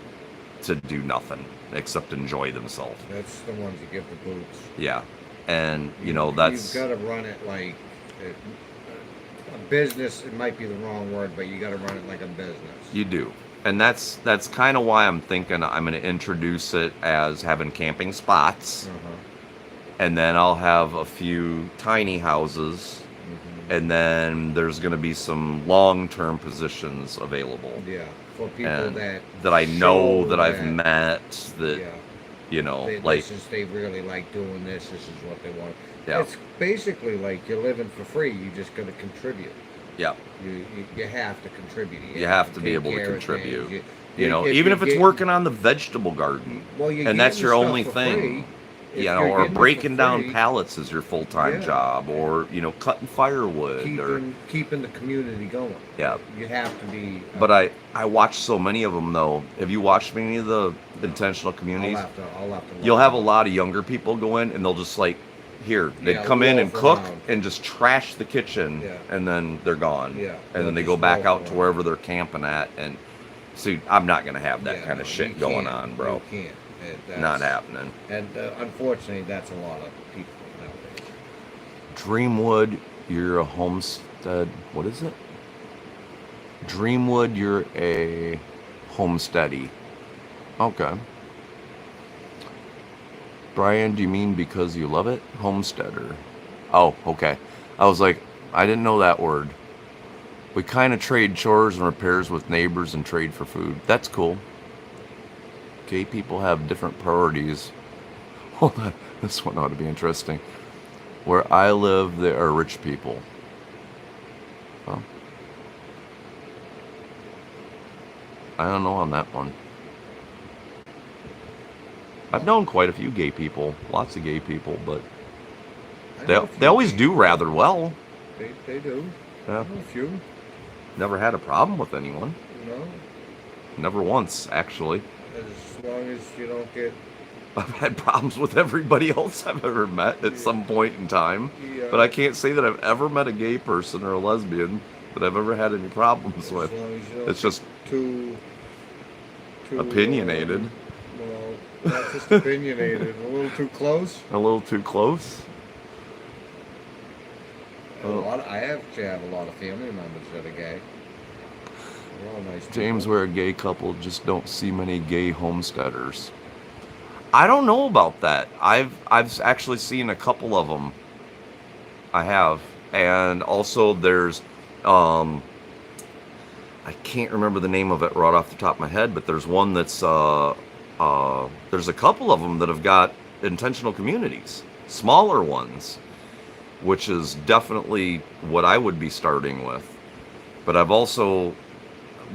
to do nothing except enjoy themselves. That's the ones you give the boots. Yeah. And, that's... You've got to run it like a business. It might be the wrong word, but you got to run it like a business. You do. And that's kind of why I'm thinking I'm going to introduce it as having camping spots. And then I'll have a few tiny houses. And then there's going to be some long-term positions available. Yeah, for people that I know that I've met that, since they really like doing this is what they want. Yeah. It's basically like you're living for free. You just got to contribute. Yeah. You have to contribute. You have to be able to contribute. If even if it's working on the vegetable garden, and that's your only thing. Or breaking down pallets is your full-time job, or cutting firewood, keeping the community going. Yeah, you have to be. But I watch so many of them though. Have you watched many of the intentional communities? I'll have to. You'll have a lot of younger people go in, and they'll just they'd come in and cook and just trash the kitchen, and then they're gone. Yeah, and then they go back out to wherever they're camping at, and see, I'm not gonna have that kind of shit going on, bro. You can't. Not happening. And unfortunately, that's a lot of people nowadays. Dreamwood, you're a homestead. What is it? Dreamwood, you're a homesteady. Okay. Brian, do you mean because you love it? Homesteader. Oh, okay. I was like, I didn't know that word. We kind of trade chores and repairs with neighbors and trade for food. That's cool. Gay people have different priorities. Well, this one ought to be interesting. Where I live, there are rich people. Well, I don't know on that one. I've known quite a few gay people, lots of gay people, but they always do rather well. They do. Yeah. A few. Never had a problem with anyone. No. Never once, actually. As long as you don't get... I've had problems with everybody else I've ever met at some point in time. Yeah. But I can't say that I've ever met a gay person or a lesbian that I've ever had any problems with. As long as you don't It's just too too opinionated. Well, not just opinionated. A little too close. A little too close. I actually have a lot of family members that are gay. They're all nice James, people. we're a gay couple, just don't see many gay homesteaders. I don't know about that. I've actually seen a couple of them. I have, and also there's, I can't remember the name of it right off the top of my head, but there's one that's there's a couple of them that have got intentional communities, smaller ones, which is definitely what I would be starting with. But I've also,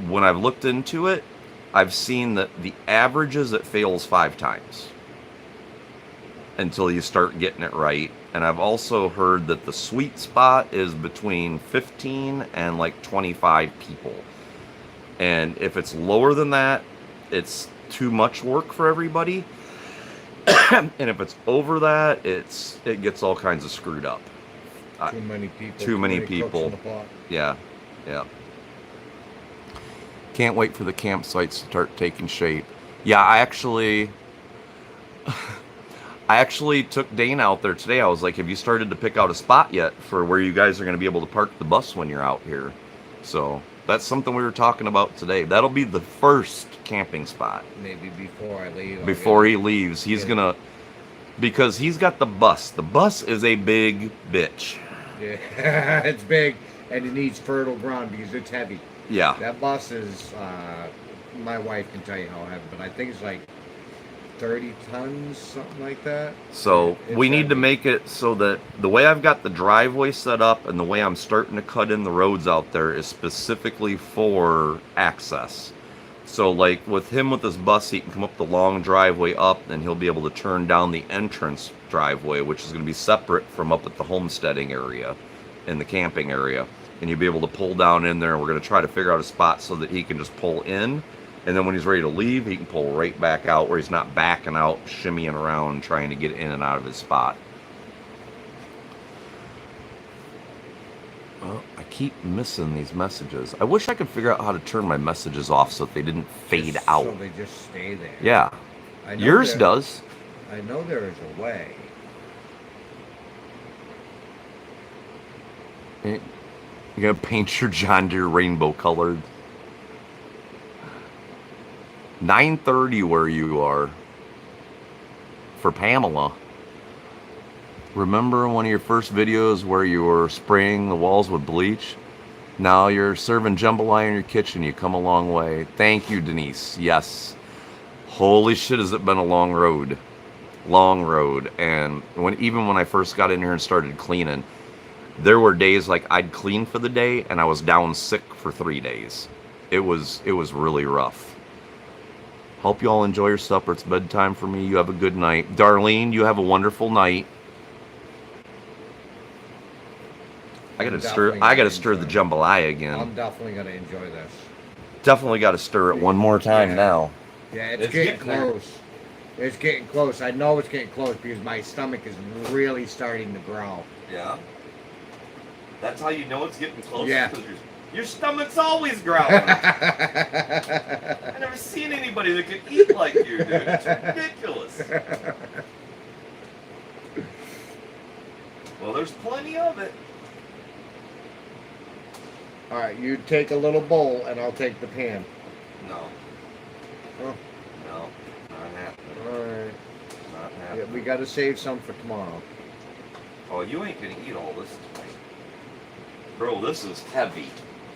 when I've looked into it, I've seen that the average is it fails 5 times until you start getting it right. And I've also heard that the sweet spot is between 15 and like 25 people. And if it's lower than that, it's too much work for everybody. And if it's over that, it gets all kinds of screwed up. Too many people. Too many cooks in people. the pot. Yeah. Can't wait for the campsites to start taking shape. Yeah, I actually took Dana out there today. I was like, have you started to pick out a spot yet for where you guys are going to be able to park the bus when you're out here? So that's something we were talking about today. That'll be the first camping spot. Maybe before I leave. Before he leaves, he's gonna, because he's got the bus. The bus is a big bitch. Yeah, it's big, and it needs fertile ground because it's heavy. Yeah. That bus is, my wife can tell you how heavy, but I think it's like 30 tons, something like that. So It's we need to heavy. make it so that the way I've got the driveway set up and the way I'm starting to cut in the roads out there is specifically for access. So like with him with his bus, he can come up the long driveway up and he'll be able to turn down the entrance driveway, which is going to be separate from up at the homesteading area in the camping area. And you'll be able to pull down in there, and we're going to try to figure out a spot so that he can just pull in. And then when he's ready to leave, he can pull right back out where he's not backing out, shimmying around, trying to get in and out of his spot. Oh, I keep missing these messages. I wish I could figure out how to turn my messages off so that they didn't fade Just out. So they just stay there. Yeah. I know Yours there- does. I know there is a way. You're going to paint your John Deere rainbow colored. 9:30 where you are. For Pamela. Remember one of your first videos where you were spraying the walls with bleach? Now you're serving jambalaya in your kitchen. You come a long way. Thank you, Denise. Yes. Holy shit, has it been a long road. Long road. And even when I first got in here and started cleaning, there were days like I'd clean for the day and I was down sick for 3 days. It was really rough. Hope you all enjoy your supper. It's bedtime for me. You have a good night. Darlene, you have a wonderful night. I gotta stir the jambalaya again. I'm definitely gonna enjoy this. Definitely gotta stir it one more time now. Yeah, it's getting close. It's getting close. I know it's getting close because my stomach is really starting to growl. Yeah. That's how you know it's getting close. Yeah. Because your stomach's always growling. I've never seen anybody that can eat like you, dude. It's ridiculous. Well, there's plenty of it. All right, you take a little bowl and I'll take the pan. No. Oh. No. Not happening. All right. Not Yeah, happening. we got to save some for tomorrow. Oh, you ain't gonna eat all this tonight. Bro, this is heavy.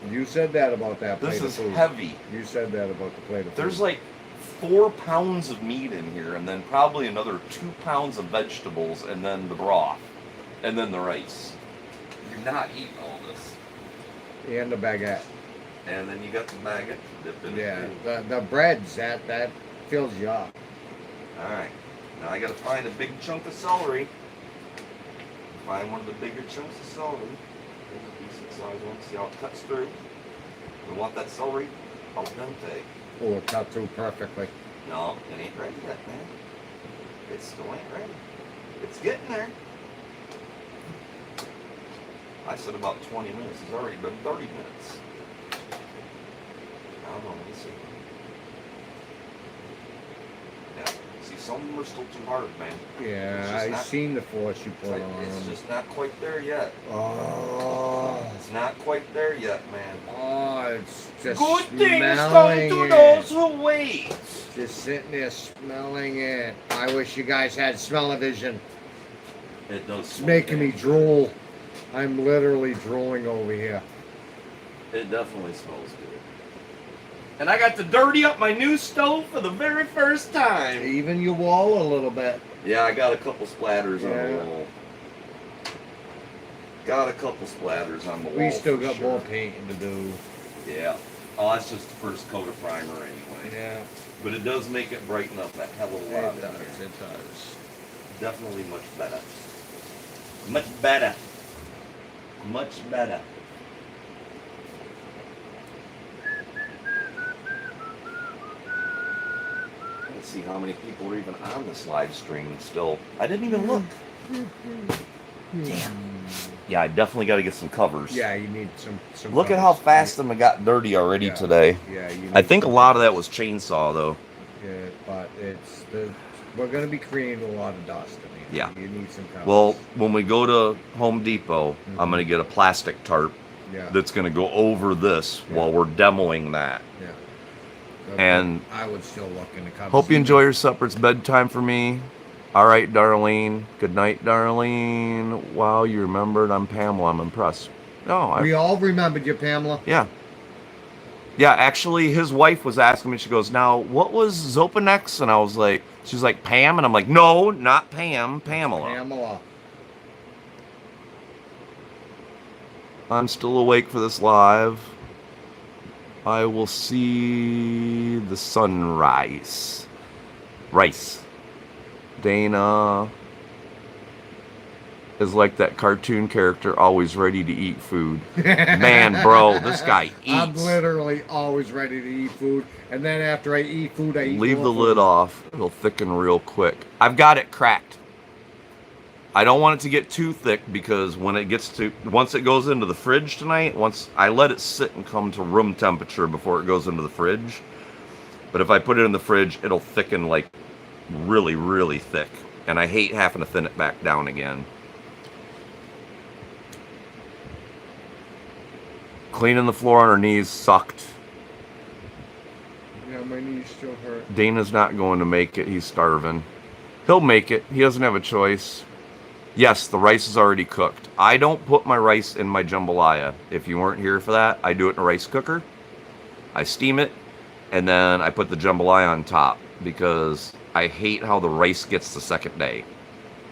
You said that about that plate This of is food. heavy. You said that about the plate of food. There's like 4 pounds of meat in here, and then probably another 2 pounds of vegetables, and then the broth, and then the rice. You're not eating all this. And the baguette. And then you got the baguette to dip in. Yeah, the breads, that fills you up. Alright. Now I gotta find a big chunk of celery. Find one of the bigger chunks of celery. There's a decent sized one. See how it cuts through? We want that celery al dente. Oh, it cut through perfectly. No, it ain't ready yet, man. It still ain't ready. It's getting there. I said about 20 minutes. It's already been 30 minutes. I don't know. Let me see. some of them are still too hard, man. Yeah, I've seen the force you put on It's them. just not quite there yet. Oh. It's not quite there yet, man. Oh, it's just Good things come smelling to it. those who wait. Just sitting there smelling it. I wish you guys had smell-o-vision. It does. It's making me drool. I'm literally drooling over here. It definitely smells good. And I got to dirty up my new stove for the very first time. Even your wall a little bit. Yeah, I got a couple splatters on the Yeah. wall. Got a couple splatters on the wall. We still for got sure. more painting to do. Yeah. Oh, that's just the first coat of primer anyway. Yeah, But it does make it brighten up a hell of a lot. it does. in here. It does. Definitely much better. Much better. Much better. Let's see how many people are even on this live stream still. I didn't even look. Damn. Yeah, I definitely got to get some covers. Yeah, you need some Look at how fast them got dirty already Yeah. today. Yeah, you need I think a some lot of that covers. was chainsaw though. Yeah, but we're gonna be creating a lot of dust in here. Yeah. You need some covers. Well, when we go to Home Depot, I'm Mhm. going to get a plastic tarp yeah. that's going to go over this Yeah. while we're demoing that. Yeah. And I would still look in the covers. hope you enjoy your supper. It's bedtime for me. All right, Darlene. Good night, Darlene. Wow, you remembered. I'm Pamela. I'm impressed. No, We all remembered you, Pamela. yeah. Yeah, actually, his wife was asking me, she goes, now, what was Zopanex? And I was like, she's like, Pam? And I'm like, no, not Pam, Pamela. Pamela. I'm still awake for this live. I will see the sunrise. Rice. Dana is like that cartoon character, always ready to eat food. Man, bro, this guy eats. I'm literally always ready to eat food, and then after I eat food, I eat Leave more the food. lid off. It'll thicken real quick. I've got it cracked. I don't want it to get too thick because once it goes into the fridge tonight, once I let it sit and come to room temperature before it goes into the fridge. But if I put it in the fridge, it'll thicken like really, really thick. And I hate having to thin it back down again. Cleaning the floor on her knees sucked. Yeah, my knees still hurt. Dana's not going to make it. He's starving. He'll make it. He doesn't have a choice. Yes, the rice is already cooked. I don't put my rice in my jambalaya. If you weren't here for that, I do it in a rice cooker. I steam it, and then I put the jambalaya on top because I hate how the rice gets the second day.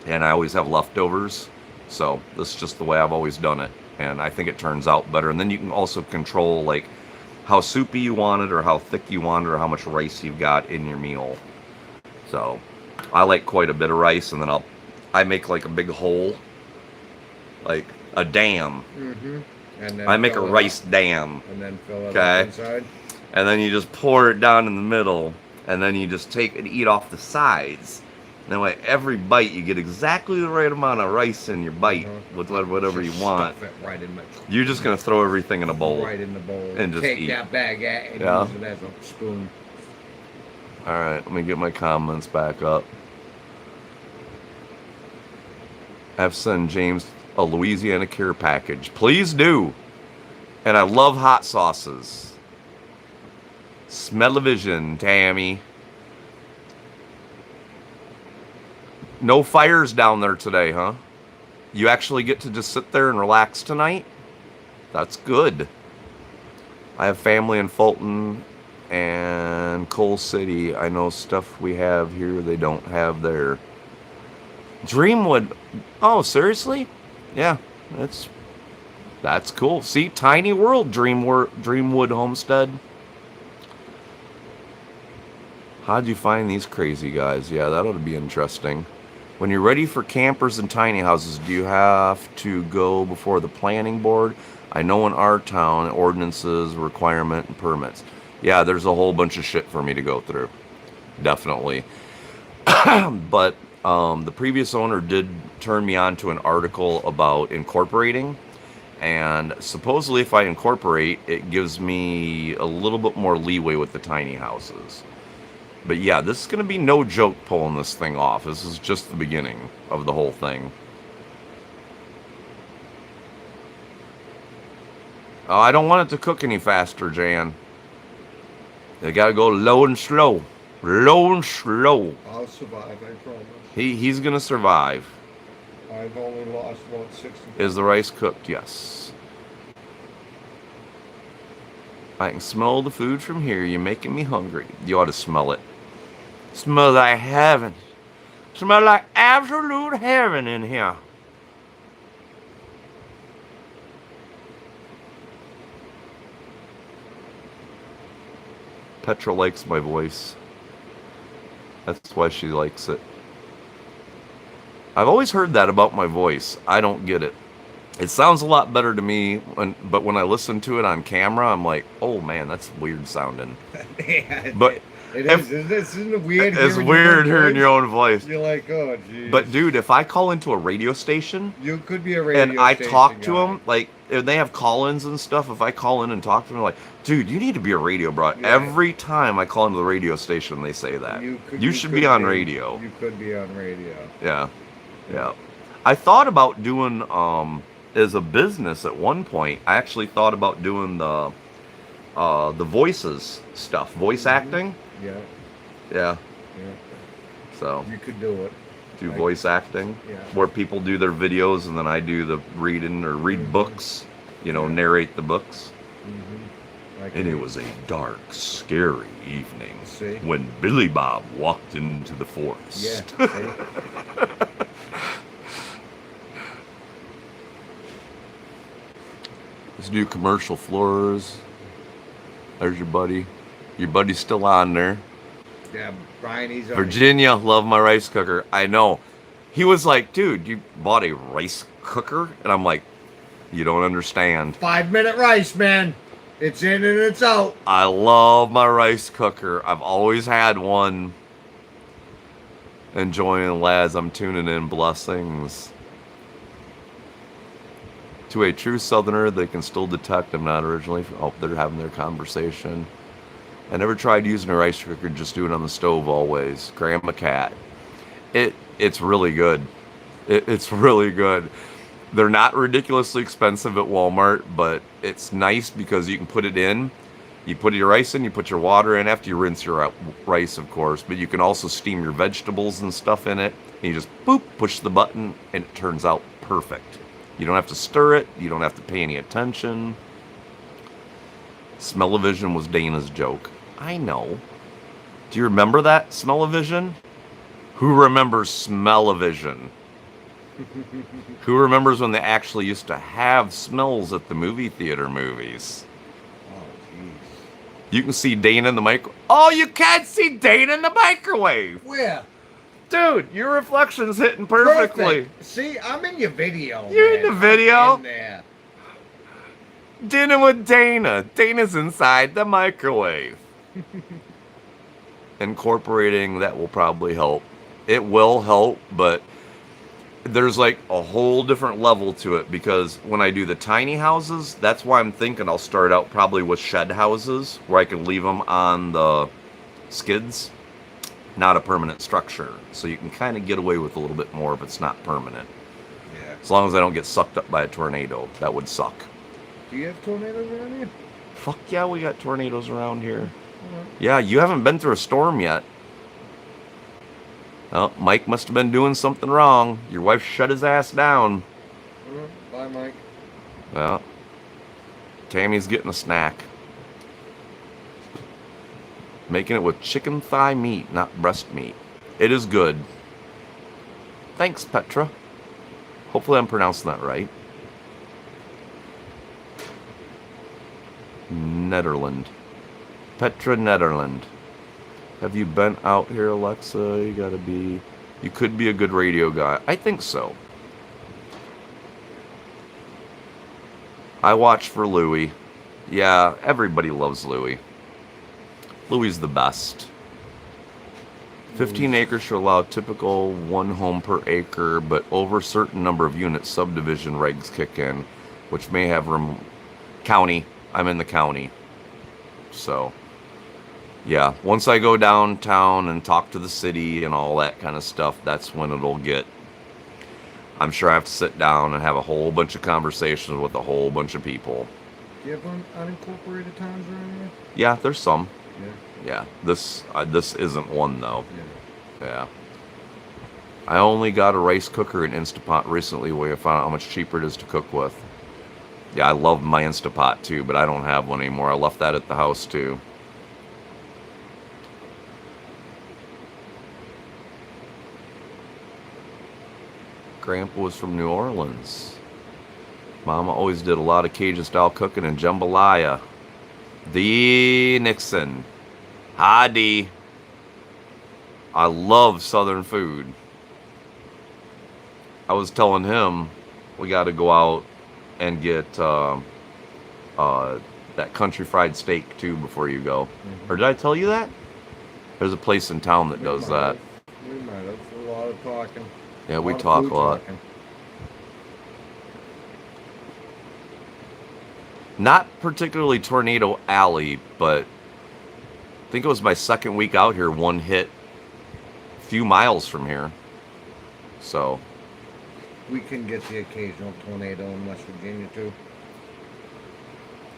And I always have leftovers. So this is just the way I've always done it. And I think it turns out better. And then you can also control like how soupy you want it or how thick you want it or how much rice you've got in your meal. So I like quite a bit of rice, and then I make like a big hole, like a dam. Mm-hmm. And then I make a fill it rice up, dam. and then fill it Okay. up inside. And then you just pour it down in the middle, and then you just take and eat off the sides. And then like every bite, you get exactly the right amount of rice in your bite with whatever you Just want. Stuff it right in my You're just gonna throw everything in a bowl. Right in the bowl. And just take eat. that baguette and Yeah. use it as a spoon. All right, let me get my comments back up. I've sent James a Louisiana care package. Please do. And I love hot sauces. Smell-o-vision, Tammy. No fires down there today, huh? You actually get to just sit there and relax tonight? That's good. I have family in Fulton and Coal City. I know stuff we have here they don't have there. Dreamwood. Oh, seriously? Yeah, that's cool. See, tiny world, Dreamwood Homestead. How'd you find these crazy guys? Yeah, that ought to be interesting. When you're ready for campers and tiny houses, do you have to go before the planning board? I know in our town, ordinances, requirement, and permits. Yeah, there's a whole bunch of shit for me to go through. Definitely. But the previous owner did turn me on to an article about incorporating. And supposedly if I incorporate, it gives me a little bit more leeway with the tiny houses. But yeah, this is going to be no joke pulling this thing off. This is just the beginning of the whole thing. Oh, I don't want it to cook any faster, Jan. They got to go low and slow. Low and slow. I'll survive, I promise. He's going to survive. I've only lost about 60. Is the rice cooked? Yes. I can smell the food from here. You're making me hungry. You ought to smell it. Smell like heaven. Smell like absolute heaven in here. Petra likes my voice. That's why she likes it. I've always heard that about my voice. I don't get it. It sounds a lot better to me, but when I listen to it on camera, I'm like, oh man, that's weird sounding. Yeah, But it is. Isn't it weird? It's weird hearing your own voice. You're like, oh, geez. But dude, if I call into a radio station, you could be a radio and I station talk to guy. them, like if they have call-ins and stuff. If I call in and talk to them, like, dude, you need to be a radio bro. Yeah. Every time I call into the radio station, they say that you should be on radio. You could be on radio. Yeah. I thought about doing as a business at one point. I actually thought about doing the voices stuff, voice acting. Yeah. Yeah. So You could do it. do voice acting, Yeah. where people do their videos and then I do the reading or read books, narrate the books. And it was a dark, scary evening See? when Billy Bob walked into the forest. Yeah. See? Let's do commercial floors. There's your buddy. Your buddy's still on there. Yeah, Brian, he's on. Virginia, love my rice cooker. I know. He was like, dude, you bought a rice cooker? And I'm like, you don't understand. 5-minute rice, man. It's in and it's out. I love my rice cooker. I've always had one. Enjoying, lads. I'm tuning in. Blessings. To a true southerner, they can still detect I'm not originally. Oh, they're having their conversation. I never tried using a rice cooker, just do it on the stove always. Grandma Cat. It's really good. It's really good. They're not ridiculously expensive at Walmart, but it's nice because you can put it in. You put your rice in, you put your water in after you rinse your rice, of course, but you can also steam your vegetables and stuff in it. And you just, boop, push the button, and it turns out perfect. You don't have to stir it. You don't have to pay any attention. Smell-o-vision was Dana's joke. I know. Do you remember that, Smell-o-vision? Who remembers Smell-o-vision? Who remembers when they actually used to have smells at the movie theater movies? Oh, jeez. You can see Dana in the microwave. Oh, you can't see Dana in the microwave! Where? Dude, your reflection's hitting perfectly. Perfect. See, I'm in your video. You're man. in the video? I'm in there. Dinner with Dana. Dana's inside the microwave. Incorporating that will probably help. It will help, but there's like a whole different level to it because when I do the tiny houses, that's why I'm thinking I'll start out probably with shed houses where I can leave them on the skids, not a permanent structure. So you can kind of get away with a little bit more if it's not permanent. Yeah. As long as I don't get sucked up by a tornado. That would suck. Do you have tornadoes around here? Fuck yeah, we got tornadoes around here. Mhm. Yeah, you haven't been through a storm yet. Oh, Mike must have been doing something wrong. Your wife shut his ass down. Bye, Mike. Well, Tammy's getting a snack. Making it with chicken thigh meat, not breast meat. It is good. Thanks, Petra. Hopefully I'm pronouncing that right. Netherland. Petra Netherland. Have you been out here, Alexa? You could be a good radio guy. I think so. I watch for Louie. Yeah, everybody loves Louie. Louie's the best. 15 acres should allow typical one home per acre, but over a certain number of units, subdivision regs kick in, which may have county. I'm in the county. So, Yeah, once I go downtown and talk to the city and all that kind of stuff, that's when it'll get. I'm sure I have to sit down and have a whole bunch of conversations with a whole bunch of people. Do you have unincorporated towns around here? Yeah, there's some. Yeah. Yeah, this isn't one though. Yeah. Yeah. I only got a rice cooker in Instapot recently where I found out how much cheaper it is to cook with. Yeah, I love my Instapot too, but I don't have one anymore. I left that at the house too. Grandpa was from New Orleans. Mama always did a lot of Cajun-style cooking in Jambalaya. D. Nixon. Hi, D. I love Southern food. I was telling him we got to go out and get that country fried steak too before you go. Or did I tell you that? There's a place in town that does that. We might have. A lot of talking. Yeah, we talk a lot. Talking. Not particularly Tornado Alley, but I think it was my second week out here. One hit a few miles from here. So We can get the occasional tornado in West Virginia too.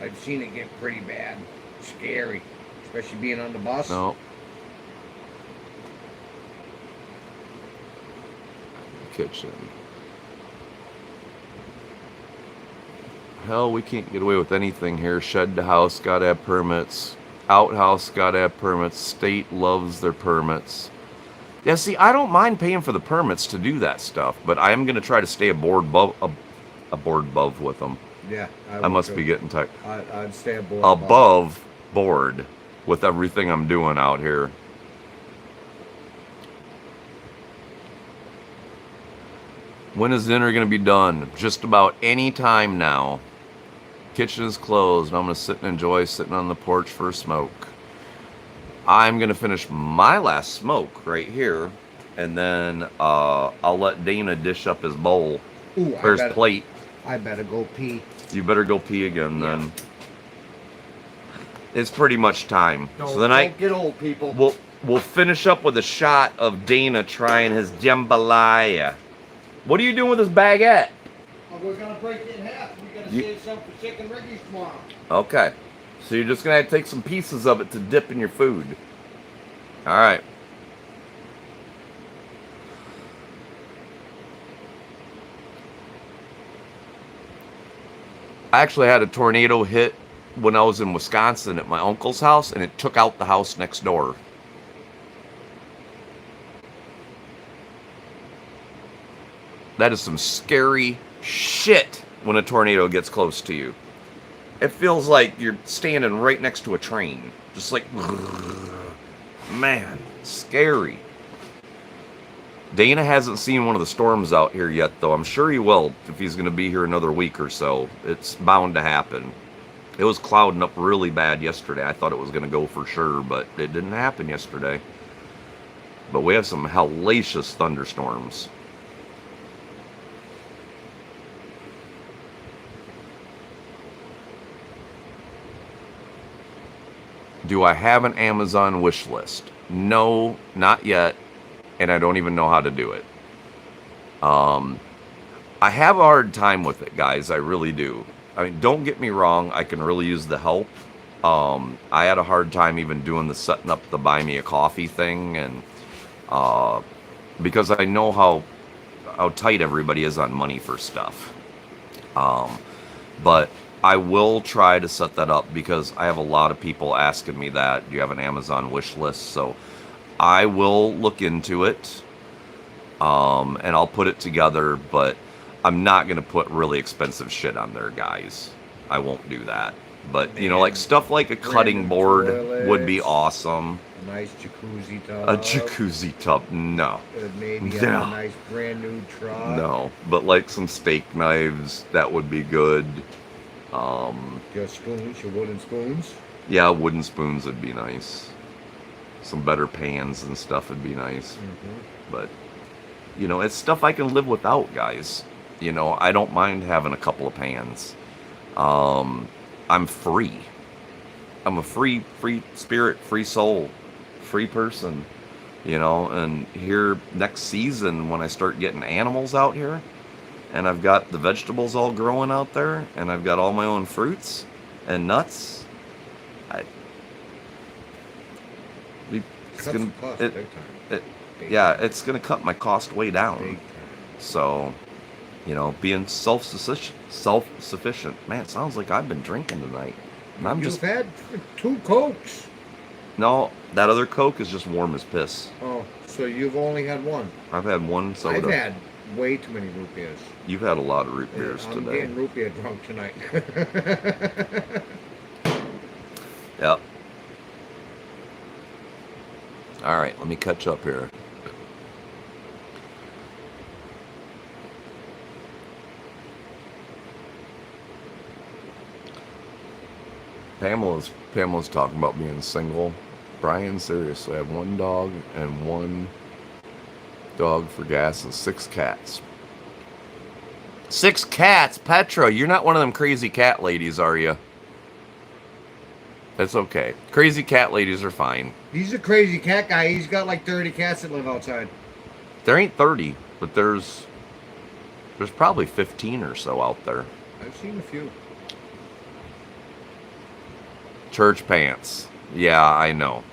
I've seen it get pretty bad. Scary. Especially being on the bus. no. Kitchen. Hell, we can't get away with anything here. Shed to house, gotta have permits. Outhouse, gotta have permits. State loves their permits. Yeah, see, I don't mind paying for the permits to do that stuff, but I am gonna try to stay aboard above with them. Yeah. I must be getting tired. I'd stay aboard. Above board with everything I'm doing out here. When is dinner going to be done? Just about any time now. Kitchen is closed, and I'm going to sit and enjoy sitting on the porch for a smoke. I'm going to finish my last smoke right here, and then I'll let Dana dish up his bowl or his plate. I better go pee. You better go pee again then. It's pretty much time. So then Don't get old, people. We'll finish up with a shot of Dana trying his jambalaya. What are you doing with this baguette? Oh, we're gonna break it in half. We gotta save some for chicken Ricky's tomorrow. Okay. So you're just gonna have to take some pieces of it to dip in your food. Alright. I actually had a tornado hit when I was in Wisconsin at my uncle's house, and it took out the house next door. That is some scary shit when a tornado gets close to you. It feels like you're standing right next to a train. Just like, man, scary. Dana hasn't seen one of the storms out here yet, though. I'm sure he will if he's going to be here another week or so. It's bound to happen. It was clouding up really bad yesterday. I thought it was going to go for sure, but it didn't happen yesterday. But we have some hellacious thunderstorms. Do I have an Amazon wish list? No, not yet, and I don't even know how to do it. I have a hard time with it, guys. I really do. I mean, don't get me wrong. I can really use the help. I had a hard time even doing the setting up the buy me a coffee thing, and because I know how tight everybody is on money for stuff. But I will try to set that up because I have a lot of people asking me that. Do you have an Amazon wish list? So I will look into it, and I'll put it together, but I'm not going to put really expensive shit on there, guys. I won't do that. But, you know, like stuff like a cutting board would be awesome. A nice jacuzzi tub. A jacuzzi tub, no. Maybe a No. nice brand new truck. No, but like some steak knives, that would be good. Your spoons, your wooden spoons. Yeah, wooden spoons would be nice. Some better pans and stuff would be nice. But, you know, it's stuff I can live without, guys. You know, I don't mind having a couple of pans. I'm free. I'm a free spirit, free soul, free person, you know. And here next season, when I start getting animals out here, and I've got the vegetables all growing out there, and I've got all my own fruits and nuts, I it's Cuts gonna the cost it, big time. it Big yeah, time. it's gonna cut my cost way down. Big time. So, you know, being self-sufficient. Man, it sounds like I've been drinking tonight. And I'm You've just had 2 Cokes. no, that other Coke is just warm as piss. Oh, so you've only had one. I've had one soda. I've had way too many root beers. You've had a lot of root beers I'm today. getting root beer drunk tonight. Yep. All right, let me catch up here. Pamela's talking about being single. Brian, seriously, I have 1 dog and 1 dog for gas and 6 cats. 6 cats, Petra. You're not one of them crazy cat ladies, are you? That's okay. Crazy cat ladies are fine. He's a crazy cat guy. He's got like 30 cats that live outside. There ain't 30, but there's probably 15 or so out there. I've seen a few. Church pants. Yeah, I know.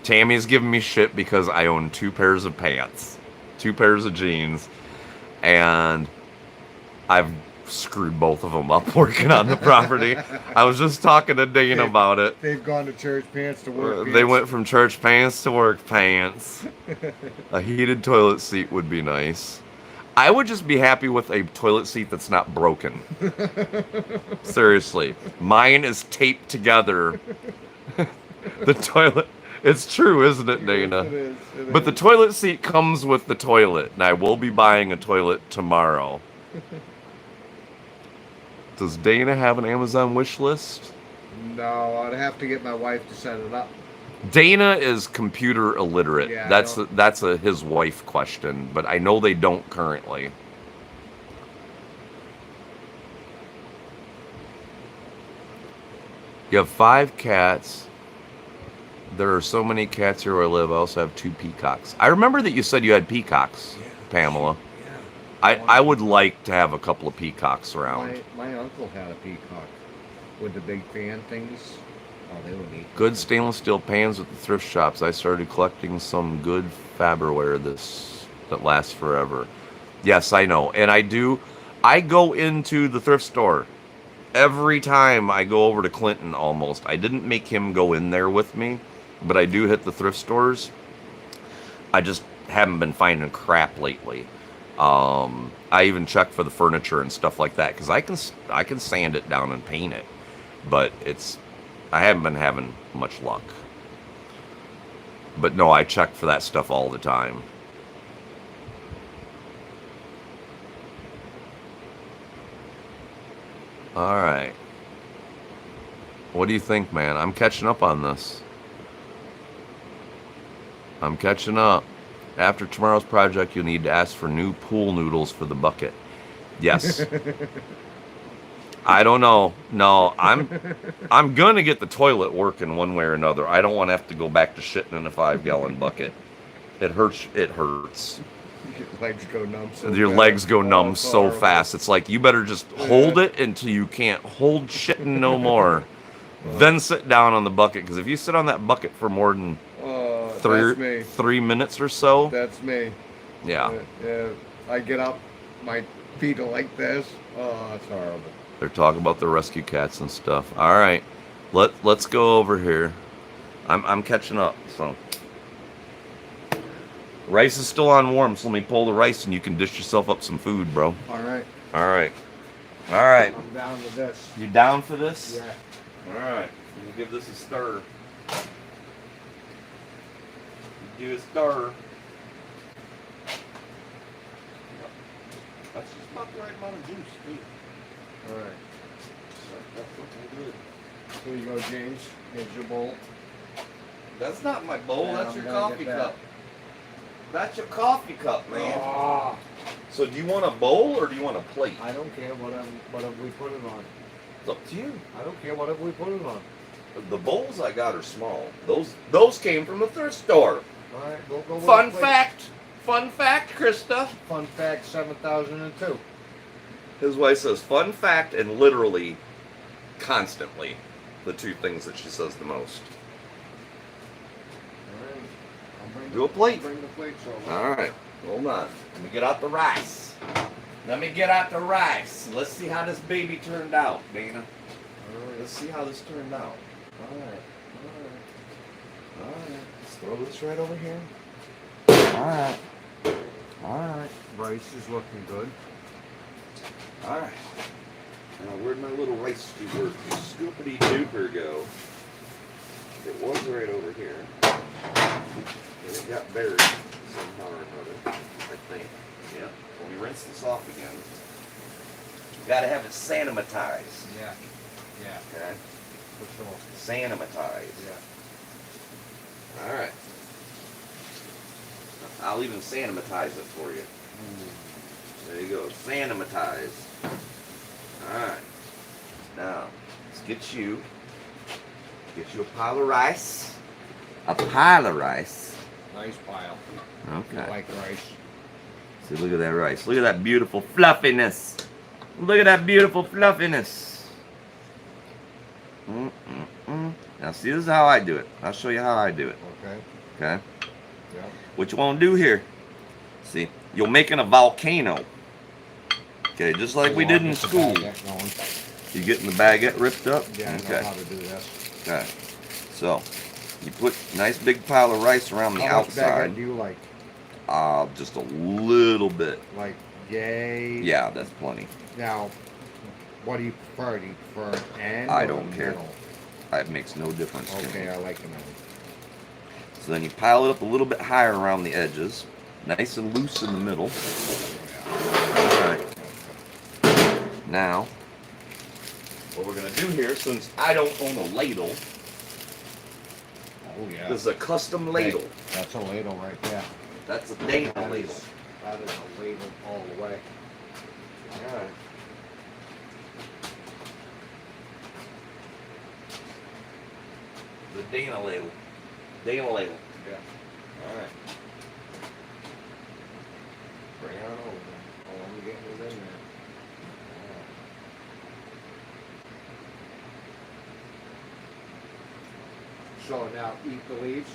Tammy's giving me shit because I own 2 pairs of pants, 2 pairs of jeans, and I've screwed both of them up working on the property. I was just talking to Dana about it. They've gone to church pants to work They pants. went from church pants to work pants. A heated toilet seat would be nice. I would just be happy with a toilet seat that's not broken. Seriously. Mine is taped together. The toilet. It's true, isn't it, Dana? It is. But the toilet seat comes with the toilet, and I will be buying a toilet tomorrow. Does Dana have an Amazon wish list? No, I'd have to get my wife to set it up. Dana is computer illiterate. Yeah, that's his wife question, but I know they don't currently. You have 5 cats. There are so many cats here where I live. I also have 2 peacocks. I remember that you said you had peacocks, Pamela. Yeah. I would like to have a couple of peacocks around. My uncle had a peacock with the big fan things. Oh, they would be Good stainless steel pans at the thrift shops. I started collecting some good Faberware that lasts forever. Yes, I know. And I do. I go into the thrift store every time I go over to Clinton almost. I didn't make him go in there with me, but I do hit the thrift stores. I just haven't been finding crap lately. I even check for the furniture and stuff like that because I can sand it down and paint it, but I haven't been having much luck. But no, I check for that stuff all the time. All right. What do you think, man? I'm catching up on this. I'm catching up. After tomorrow's project, you'll need to ask for new pool noodles for the bucket. Yes. I don't know. No, I'm gonna get the toilet working one way or another. I don't want to have to go back to shitting in a 5-gallon bucket. It hurts. It hurts. Your legs go numb so Your fast. legs go numb it's so horrible. fast. It's like you better just hold it until you can't hold shitting no more. Then sit down on the bucket, because if you sit on that bucket for more than that's me. 3 minutes or so, That's me. yeah, I get up, my feet are like this. Oh, it's horrible. they're talking about the rescue cats and stuff. All right, let's go over here. I'm catching up. So rice is still on warm, so let me pull the rice and you can dish yourself up some food, bro. All right. All right. All right. I'm down with this. You down for this? Yeah. All right. Let me give this a stir. Do a stir. That's just about the right amount of juice, too. All right. That's looking good. Here you go, James. Here's your bowl. That's not my bowl. Yeah, that's I'm your gonna coffee get that. cup. That's your coffee cup, man. Oh, So do you want a bowl or do you want a plate? I don't care what have we put it on. It's up to you. I don't care what have we put it on. The bowls I got are small. Those came from the thrift store. All right, go with Fun the plate. fact. Fun fact, Krista. Fun fact 7002. His wife says fun fact and literally constantly the two things that she says the most. All right. I'll bring Do a plate. Bring the plates over. All right, hold on. Let me get out the rice. Let me get out the rice. Let's see how this baby turned out, Dana. All right. Let's see how this turned out. All right, all right, all right. Let's throw this right over here. All right, all right, Rice is looking good. all right. Now where'd my little rice scoopity dooper go? It was right over here. And it got buried somehow or another, I think. Yeah. When we rinse this off again, you gotta have it sanimatized. Yeah. Yeah. Okay? For sure. Sanimatized. Yeah. Alright. I'll even sanimatize it for you. There you go. Sanimatize. Alright. Now, let's get you a pile of rice. A pile of rice. Nice pile. Okay. I like rice. See, look at that rice. Look at that beautiful fluffiness. Look at that beautiful fluffiness. Now, see, this is how I do it. I'll show you how I do it. Okay. Okay? Yeah. What you want to do here, see, you're making a volcano. Okay, just like we did in school. You getting the baguette ripped up? Yeah, I know Okay. how to do this. Okay. So, you put a nice big pile of rice around the How much outside. baguette do you like? Just a little bit. Like, yay? Yeah, that's plenty. Now, what do you prefer? Do you prefer an end I or don't a care. middle? It makes no difference to Okay, me. I like an end. So then you pile it up a little bit higher around the edges. Nice and loose in the middle. Alright. Now, what we're going to do here, since I don't own a ladle, Oh, yeah. this is a custom ladle. Hey, that's a ladle right there. That's a Dana That ladle. is a ladle all the way. Alright. The Dana ladle. Dana ladle. Yeah. Alright. Bring it on over. Oh, I'm getting it in there. So now eat the leaves.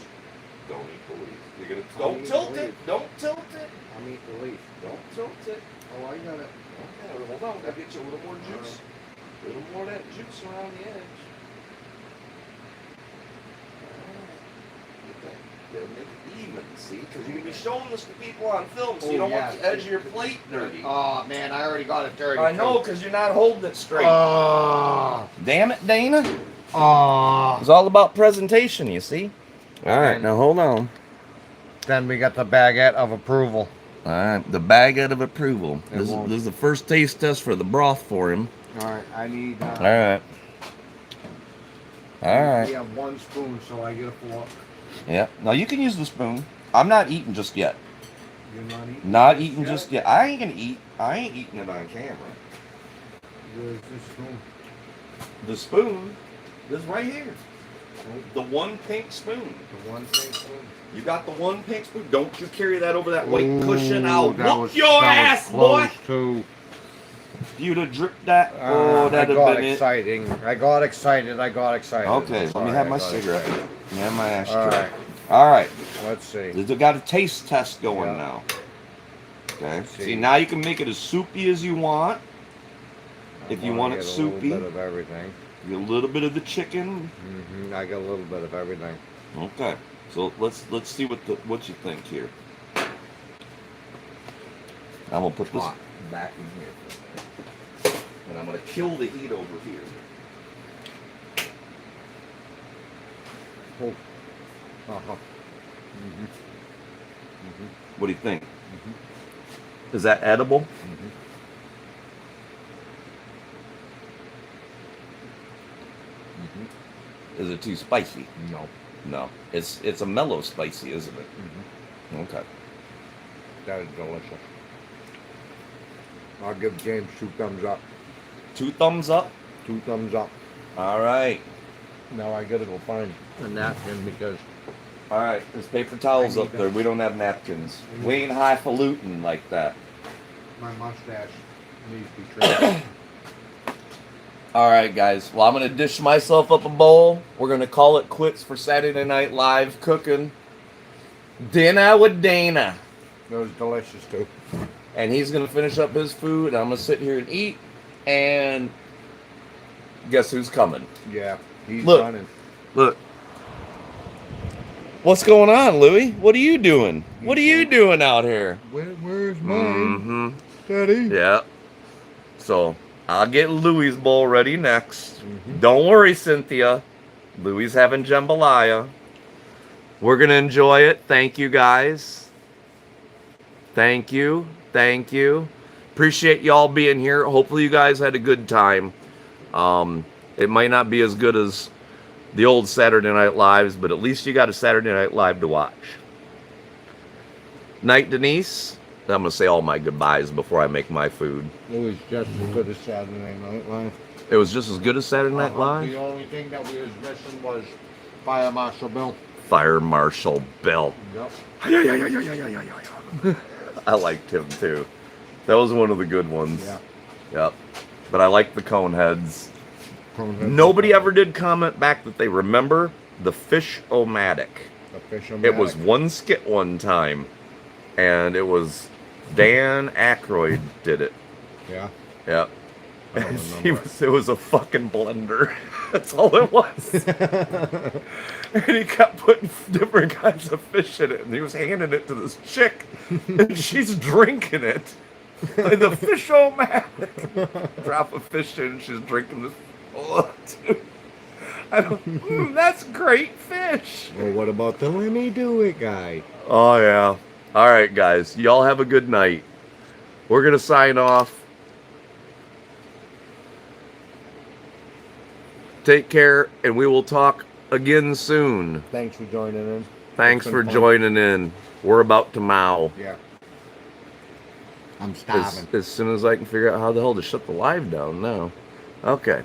Don't eat the leaf. You're gonna Don't don't eat tilt the it. leaf. Don't tilt it. I'm eating the leaf. Don't tilt it. Oh, I got it. Okay, hold on. Gotta get you a little more juice. A little more of that juice around the edge. Gotta make it even, see? Because you're gonna be showing this to people on film, so you Oh, don't yeah. want the edge of your plate dirty. Oh man, I already got it dirty. I know, because you're not holding it straight. Oh. Damn it, Dana. Oh. It's all about presentation, you see? All right, now hold on. Then we got the baguette of approval. All right, the baguette of approval. It This won't. is the first taste test for the broth for him. All right, I need. All right. All right. We have 1 spoon, so I get a fork. Yeah. Now you can use the spoon. I'm not eating just yet. You're not eating. Not eating just yet. I ain't gonna eat. I ain't eating it on camera. Where's the spoon? The spoon is right here. The one pink spoon. The one thing spoon. You got the one pink spoon. Don't you carry that over that white Ooh, cushion. I'll that whoop was- your that was ass, boy. close, too. If you'd have dripped that, oh, I that'd got have been it. exciting. I got excited. Okay, let me have my cigarette. Excited. Let me have my ashtray. All right, All right. let's see. We've got a taste test going Yeah. now. Okay. See. See, now you can make it as soupy as you want. If you want it soupy. A little bit of everything. A little bit of the chicken. I got a little bit of everything. Okay. So let's see what you think here. I'm gonna put this Hot. back in here, and I'm gonna kill the heat over here. Oh. Uh-huh. What do you think? Is that edible? Is it too spicy? No. No. It's a mellow spicy, isn't it? Okay. That is delicious. I'll give James 2 thumbs up. 2 thumbs up. 2 thumbs up. All right. Now I gotta go find a napkin because All right, there's paper towels I need up there. We don't have napkins. We ain't highfalutin like that. my mustache needs to be trimmed. All right, guys. Well, I'm gonna dish myself up a bowl. We're gonna call it quits for Saturday Night Live cooking. Dinner with Dana. It was delicious too. And he's gonna finish up his food. I'm gonna sit here and eat. And guess who's coming? Yeah, he's Look. running. Look. What's going on, Louie? What are you doing? What are you doing out here? Where's mine, Mm-hmm. Daddy? Yeah. So I'll get Louie's bowl ready next. Mhm. Don't worry, Cynthia. Louie's having jambalaya. We're gonna enjoy it. Thank you, guys. Thank you. Thank you. Appreciate y'all being here. Hopefully you guys had a good time. It might not be as good as the old Saturday Night Lives, but at least you got a Saturday Night Live to watch. Night, Denise. I'm going to say all my goodbyes before I make my food. It was just as good as Saturday Night Live. It was just as good as Saturday Night Live? The only thing that we was missing was Fire Marshal Bill. Fire Marshal Bill. Yep. I liked him too. That was one of the good ones. Yeah. Yep. But I like the Coneheads. Nobody ever did comment back that they remember the Fish-O-Matic. It was one skit one time, and it was Dan Aykroyd did it. Yeah. Yep. I don't remember. It was a fucking blender. That's all it was. And he kept putting different kinds of fish in it, and he was handing it to this chick, and she's drinking it. Like the Fish-O-Matic. Drop a fish in, and she's drinking this. Oh, dude. That's great fish. Well, what about the Let Me Do It guy? Oh, yeah. All right, guys. Y'all have a good night. We're going to sign off. Take care, and we will talk again soon. Thanks for joining in. Thanks It's for been fun. joining in. We're about to mow. Yeah. I'm starving. As soon as I can figure out how the hell to shut the live down now. Okay.